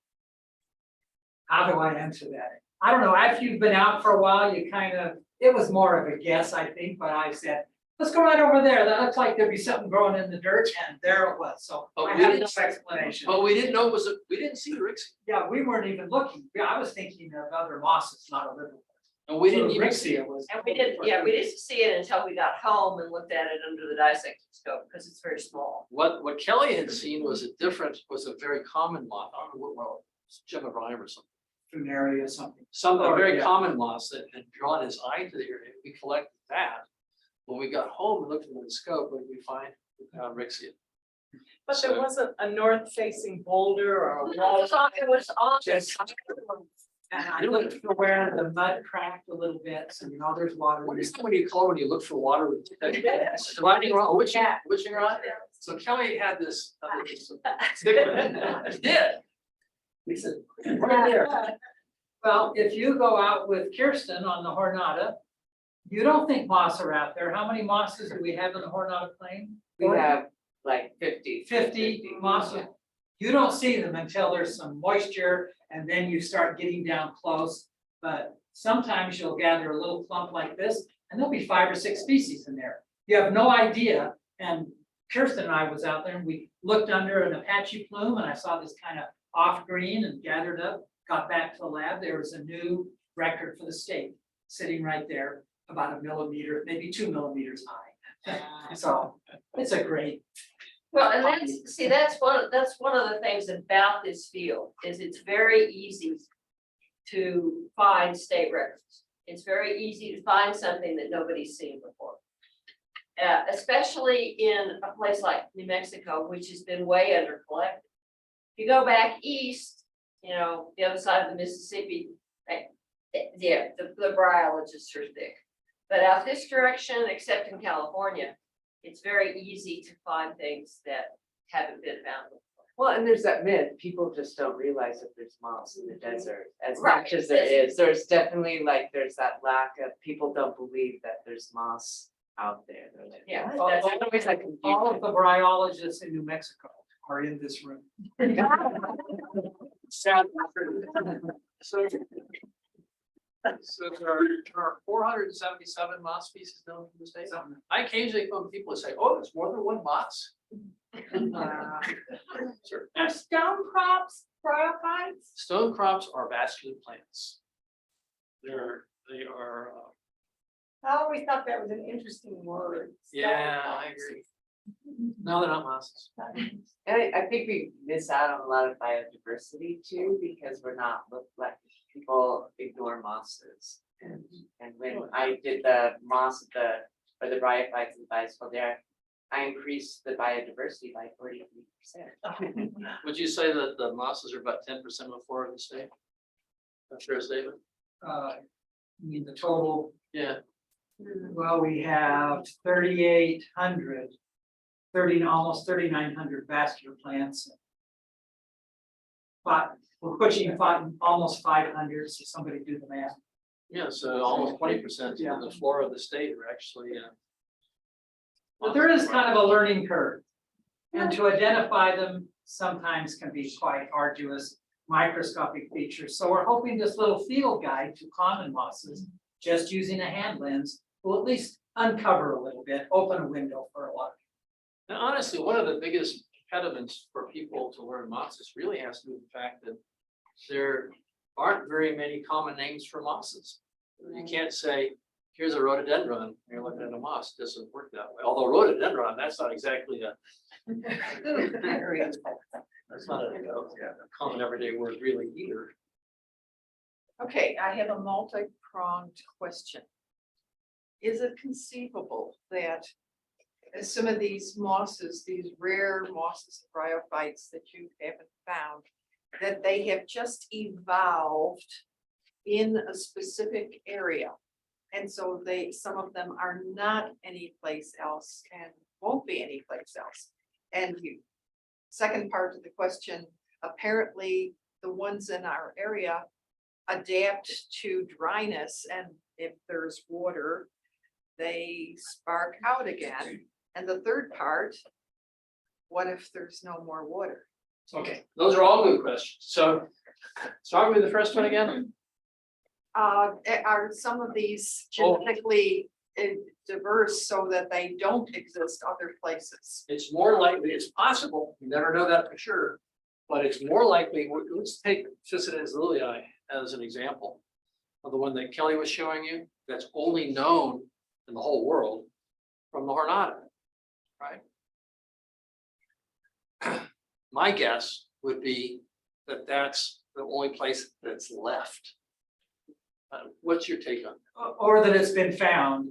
How do I answer that? I don't know, after you've been out for a while, you kind of, it was more of a guess, I think, but I said, let's go right over there, that looks like there'd be something growing in the dirt, and there it was, so Oh, I we have no didn't- explanation. But we didn't know it was, we didn't see the Rixia, Yeah, we weren't even looking, yeah, I was thinking of other mosses, not a liverwort. and we didn't even see Rixia it. was. And we didn't see it until we got home and looked at it under the dissecting scope, because it's very small. What Kelly had seen was a very common moth, I don't know what, Gemma or something. Funaria or something. A Oh, very yeah. common moss that had drawn his eye to the area. We collected that. When we got home and looked into the scope, what did we find? We found Rixia. But there So- wasn't a north facing boulder or a wall. It was on. And I looked for where the mud cracked a little bit, so you know, there's water. What in is it. that when you call when you look for water with lightning rod, witching rod? So Kelly had this. Stick with it. He did. He said, right there. Well, if you go out with Kirsten on the Jornada, you don't think moss are out there. How many mosses do we have in the Jornada Plain? We have like 50. 50 mosses. You don't see them until there's some moisture and then you start getting down close. But sometimes you'll gather a little clump like this and there'll be 5 or 6 species in there. You have no idea. And Kirsten and I was out there and we looked under an Apache plume and I saw this kind of off green and gathered up, got back to the lab. There was a new record for the state sitting right there, about 1 millimeter, maybe 2 millimeters high. So it's a great. Well, and that's one of the things about this field, is it's very easy to find state records. It's very easy to find something that nobody's seen before. Especially in a place like New Mexico, which has been way under collected. If you go back east, you know, the other side of the Mississippi, yeah, the bryologists are thick. But out this direction, except in California, it's very easy to find things that haven't been found before. Well, and there's that myth, people just don't realize that there's moss in the desert as Right. much as there is. There's definitely like, there's that lack of, people don't believe that there's moss out there. They're like, Yeah, "What?" that's- There's always like All of confusion. the bryologists in New Mexico are in this room. Sad. So there are 477 moss species known from the state. I occasionally phone people and say, oh, there's more than one moss. Sure. Are stone crops bryophytes? Stone crops are vascular plants. They are, I always thought that was an interesting word. yeah, I agree. No, they're not mosses. And I think we miss out on a lot of biodiversity too, because we're not like, people ignore mosses. And when I did the moss, or the bryophytes and biospheric there, I increased the biodiversity by 43%. Would you say that the mosses are about 10% of the flora of the state? That's fair statement. I mean, the total, Yeah, well, we have 3,800, almost 3,900 vascular plants. But we're pushing almost 500, so somebody do the math. yeah, so almost 20% Yeah. of the flora of the state are actually. But there is kind of a learning curve. And to identify them sometimes can be quite arduous, microscopic features. So we're hoping this little field guide to common mosses, just using a hand lens, will at least uncover a little bit, open a window for a lot. And honestly, one of the biggest impediments for people to learn mosses really has to do with the fact that there aren't very many common names for mosses. You can't say, here's a rhododendron, and you're looking at a moss, it doesn't work that way. Although rhododendron, that's not exactly a, that's not a common everyday word really either. Okay, I have a multi-pronged question. Is it conceivable that some of these mosses, these rare mosses, bryophytes that you haven't found, that they have just evolved in a specific area? And so some of them are not anyplace else and won't be anyplace else. And second part of the question, apparently the ones in our area adapt to dryness, and if there's water, they spark out again. And the third part, what if there's no more water? Okay, those are all good questions. So start with the first one again. Are some of these genetically diverse so that they don't exist other places? It's more likely, it's possible, you never know that for sure, but it's more likely, let's take Cicidens lilii as an example of the one that Kelly was showing you, that's only known in the whole world from the Jornada, right? My guess would be that that's the only place that's left. What's your take on that? Or that it's been found.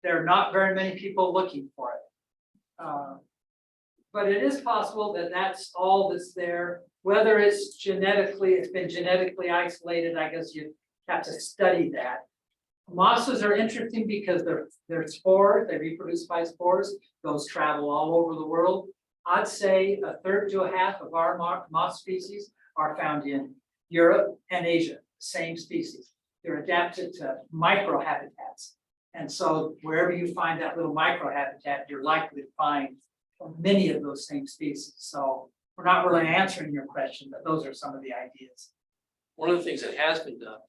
There are not very many people looking for it. But it is possible that that's all that's there, whether it's been genetically isolated, I guess you have to study that. Mosses are interesting because they're spores, they reproduce by spores, those travel all over the world. I'd say a third to a half of our moss species are found in Europe and Asia, same species. They're adapted to microhabitats. And so wherever you find that little microhabitat, you're likely to find many of those same species. So we're not really answering your question, but those are some of the ideas. One of the things that has been done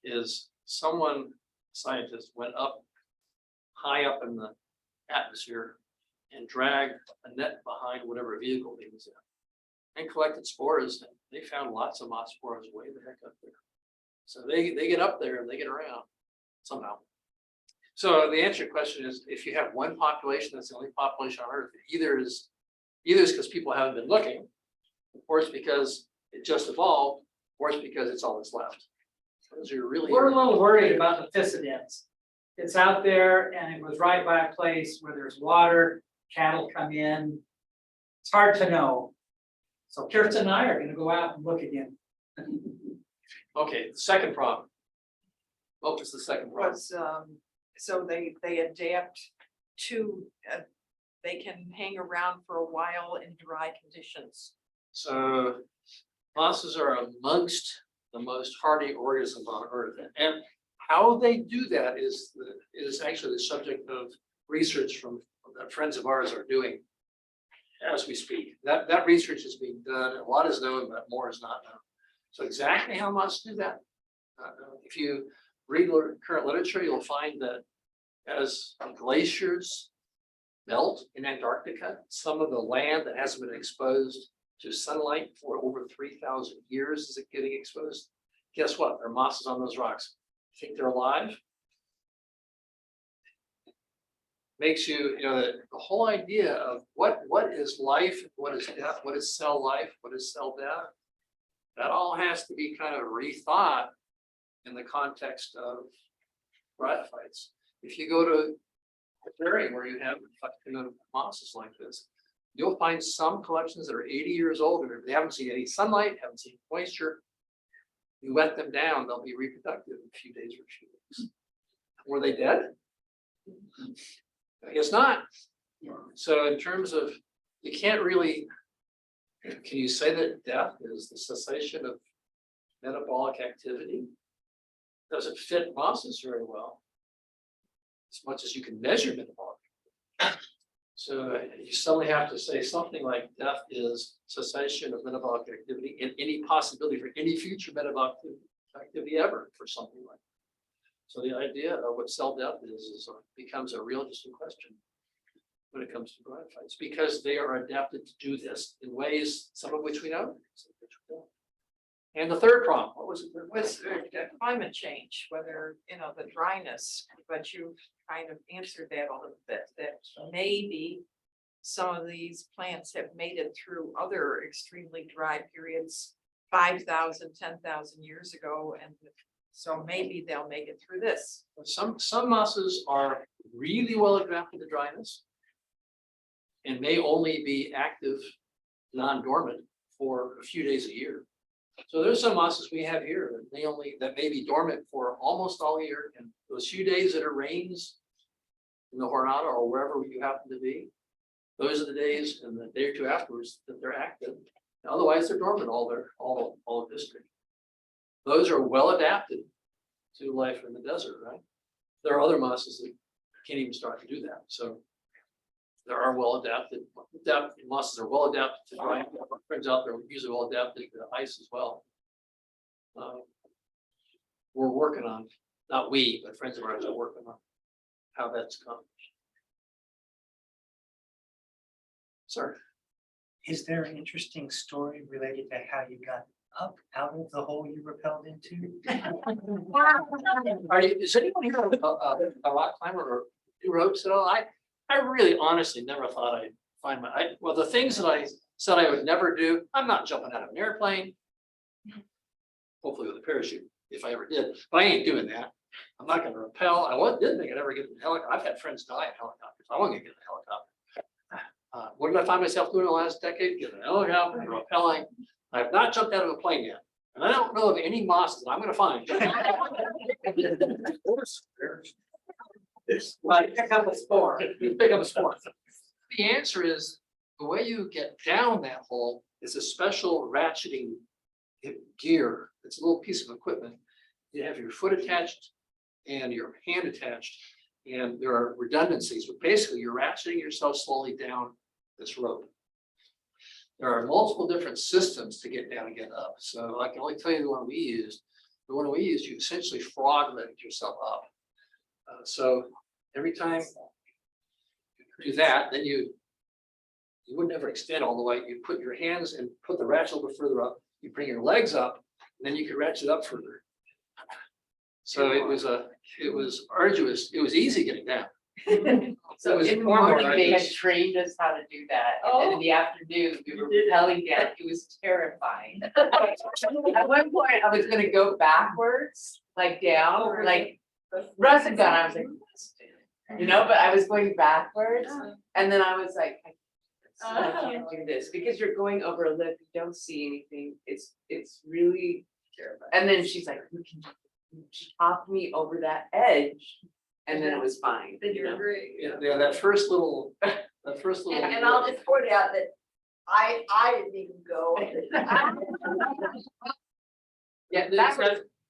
is scientist went up high up in the atmosphere and dragged a net behind whatever vehicle he was in and collected spores. And they found lots of moss spores way the heck up there. So they get up there and they get around somehow. So the answer to your question is, if you have one population, that's the only population on Earth, either is because people haven't been looking, or it's because it just evolved, or it's because it's all that's left. Those are really. We're a little worried about the Cicidens. It's out there and it was right by a place where there's water, cattle come in. It's hard to know. So Kirsten and I are gonna go out and look again. Okay, the second problem. What was the second problem? Was, so they adapt to, they can hang around for a while in dry conditions. So mosses are amongst the most hardy organisms on Earth, and how they do that is actually the subject of research from that friends of ours are doing as we speak. That research is being done. A lot is known, but more is not known. So exactly how mosses do that? If you read current literature, you'll find that as glaciers melt in Antarctica, some of the land that hasn't been exposed to sunlight for over 3,000 years is it getting exposed. Guess what? There are mosses on those rocks. Think they're alive? Makes you, the whole idea of what is life, what is death, what is cell life, what is cell death, that all has to be kind of rethought in the context of bryophytes. If you go to an area where you have mosses like this, you'll find some collections that are 80 years old and they haven't seen any sunlight, haven't seen moisture. You let them down, they'll be reproductive in a few days or a few weeks. Were they dead? I guess not. So in terms of, you can't really, can you say that death is the cessation of metabolic activity? Doesn't fit mosses very well, as much as you can measure metabolic. So you suddenly have to say something like death is cessation of metabolic activity and any possibility for any future metabolic activity ever for something like that. So the idea of what cell death is becomes a real interesting question when it comes to bryophytes, because they are adapted to do this in ways, some of which we know, some of which we don't. And the third problem, what was it? Was climate change, whether, the dryness, but you've kind of answered that a little bit, that maybe some of these plants have made it through other extremely dry periods 5,000, 10,000 years ago, and so maybe they'll make it through this. Some mosses are really well adapted to dryness and may only be active, non-dormant for a few days a year. So there's some mosses we have here that may be dormant for almost all year, and those few days that it rains in the Jornada or wherever you happen to be, those are the days and the day or two afterwards that they're active. Otherwise, they're dormant all of history. Those are well adapted to life in the desert, right? There are other mosses that can't even start to do that, so. There are well adapted mosses are well adapted to dry. Turns out they're usually well adapted to ice as well. We're working on, not we, but friends of ours are working on how that's accomplished. Sir, Is there an interesting story related to how you got up out of the hole you rappelled into? is anyone here a rock climber or do ropes at all? I really honestly never thought I'd find well, the things that I said I would never do, I'm not jumping out of an airplane. Hopefully with a parachute, if I ever did, but I ain't doing that. I'm not gonna rappel. Didn't think I'd ever get in a helicopter. I've had friends die in helicopters. I wasn't gonna get in a helicopter. What did I find myself doing the last decade? Getting in a helicopter, rappelling. I have not jumped out of a plane yet. And I don't know of any mosses that I'm gonna find. But pick up a spore. You pick up a sport. The answer is, the way you get down that hole is a special ratcheting gear. It's a little piece of equipment. You have your foot attached and your hand attached, and there are redundancies, but basically you're ratcheting yourself slowly down this rope. There are multiple different systems to get down and get up. So I can only tell you the one we used. The one we used, you essentially frog legged yourself up. So every time you do that, then you would never extend all the way. You put your hands and put the ratchet a little bit further up. You bring your legs up, and then you can ratchet up further. So it was arduous. It was easy getting down. So was in the far more morning, they had arduous. trained us how to do that, and then in the afternoon, we were rappelling down, it was terrifying. At one point, I was gonna go backwards, like down, like Russ had gone, I was like, you know, but I was going backwards, and then I was like, I can't do this, because you're going over a lip, you don't see anything, it's really terrifying. And then she's like, she popped me over that edge, and then it was fine. Then you you're know? great. Yeah, that first little. And I'll just point out that I didn't even go. Yeah,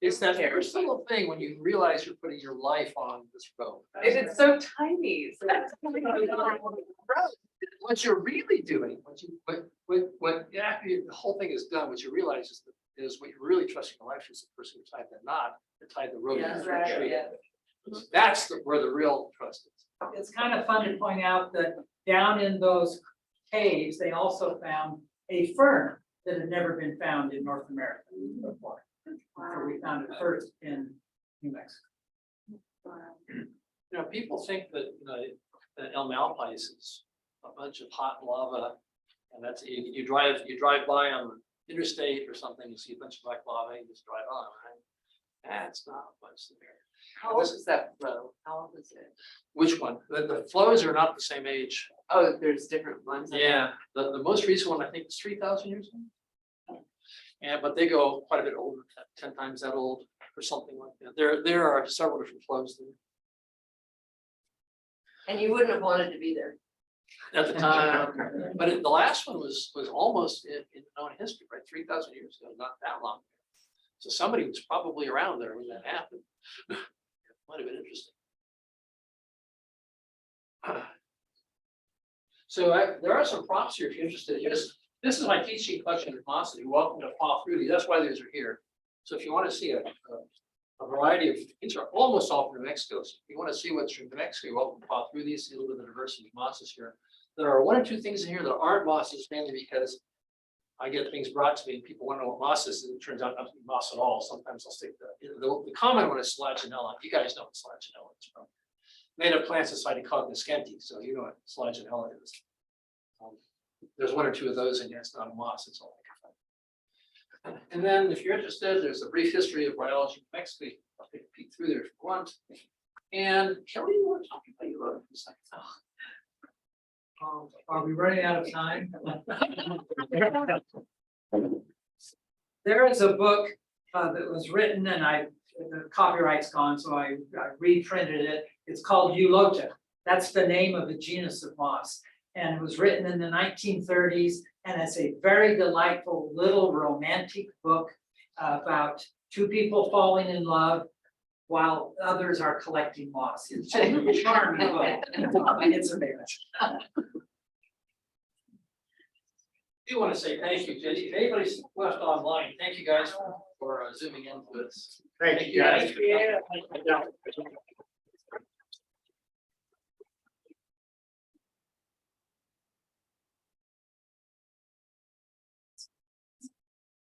It's that first little thing when you realize you're putting your life on this rope. it's so tiny. So it's What you're really doing, after the whole thing is done, what you realize is what you're really trusting in life is the person who tied the knot, that tied the rope. Yeah, to the right, tree. yeah. That's where the real trust is. It's kind of fun to point out that down in those caves, they also found a fern that had never been found in North America before. So we found it first in New Mexico. You know, people think that, that El Malpais is a bunch of hot lava, and that's, you drive by on the interstate or something, you see a bunch of black lava, you just drive on, right? That's not much there. How old is that flow? How old is it? Which one? The flows are not the same age. Oh, there's different ones. Yeah, the most recent one, I think, is 3,000 years old. Yeah, but they go quite a bit older, 10 times that old or something like that. There are several different flows there. And you wouldn't have wanted to be there. At the time, but the last one was almost in known history, right? 3,000 years ago, not that long. So somebody was probably around there when that happened. Might have been interesting. So there are some props here if you're interested. This is my teaching collection of mosses. You're welcome to paw through these. That's why these are here. So if you want to see a variety of, these are almost all from New Mexico. So if you want to see what's from New Mexico, you're welcome to paw through these, see a little bit of the diversity of mosses here. There are one or two things in here that aren't mosses, mainly because I get things brought to me and people want to know what moss is, and it turns out not to be moss at all. Sometimes I'll stick the common one is Selaginella. You guys know what Selaginella is from. Native Plant Society called it Niskenti, so you know what Selaginella is. There's one or two of those in here. It's not a moss, it's all I can find. And then if you're interested, there's a brief history of bryology in Mexico. I'll take a peek through there if you want. And Kelly, you want to talk about your road for a second? Are we running out of time? There is a book that was written and the copyright's gone, so I reprinted it. It's called Eulota. That's the name of a genus of moss. and it was written in the 1930s. And it's a very delightful little romantic book about two people falling in love while others are collecting moss. It's just a charming book. It's amazing. I do want to say thank you, Jenny. If anybody's left online, thank you guys for zooming in with us. Thank you, guys. Yeah.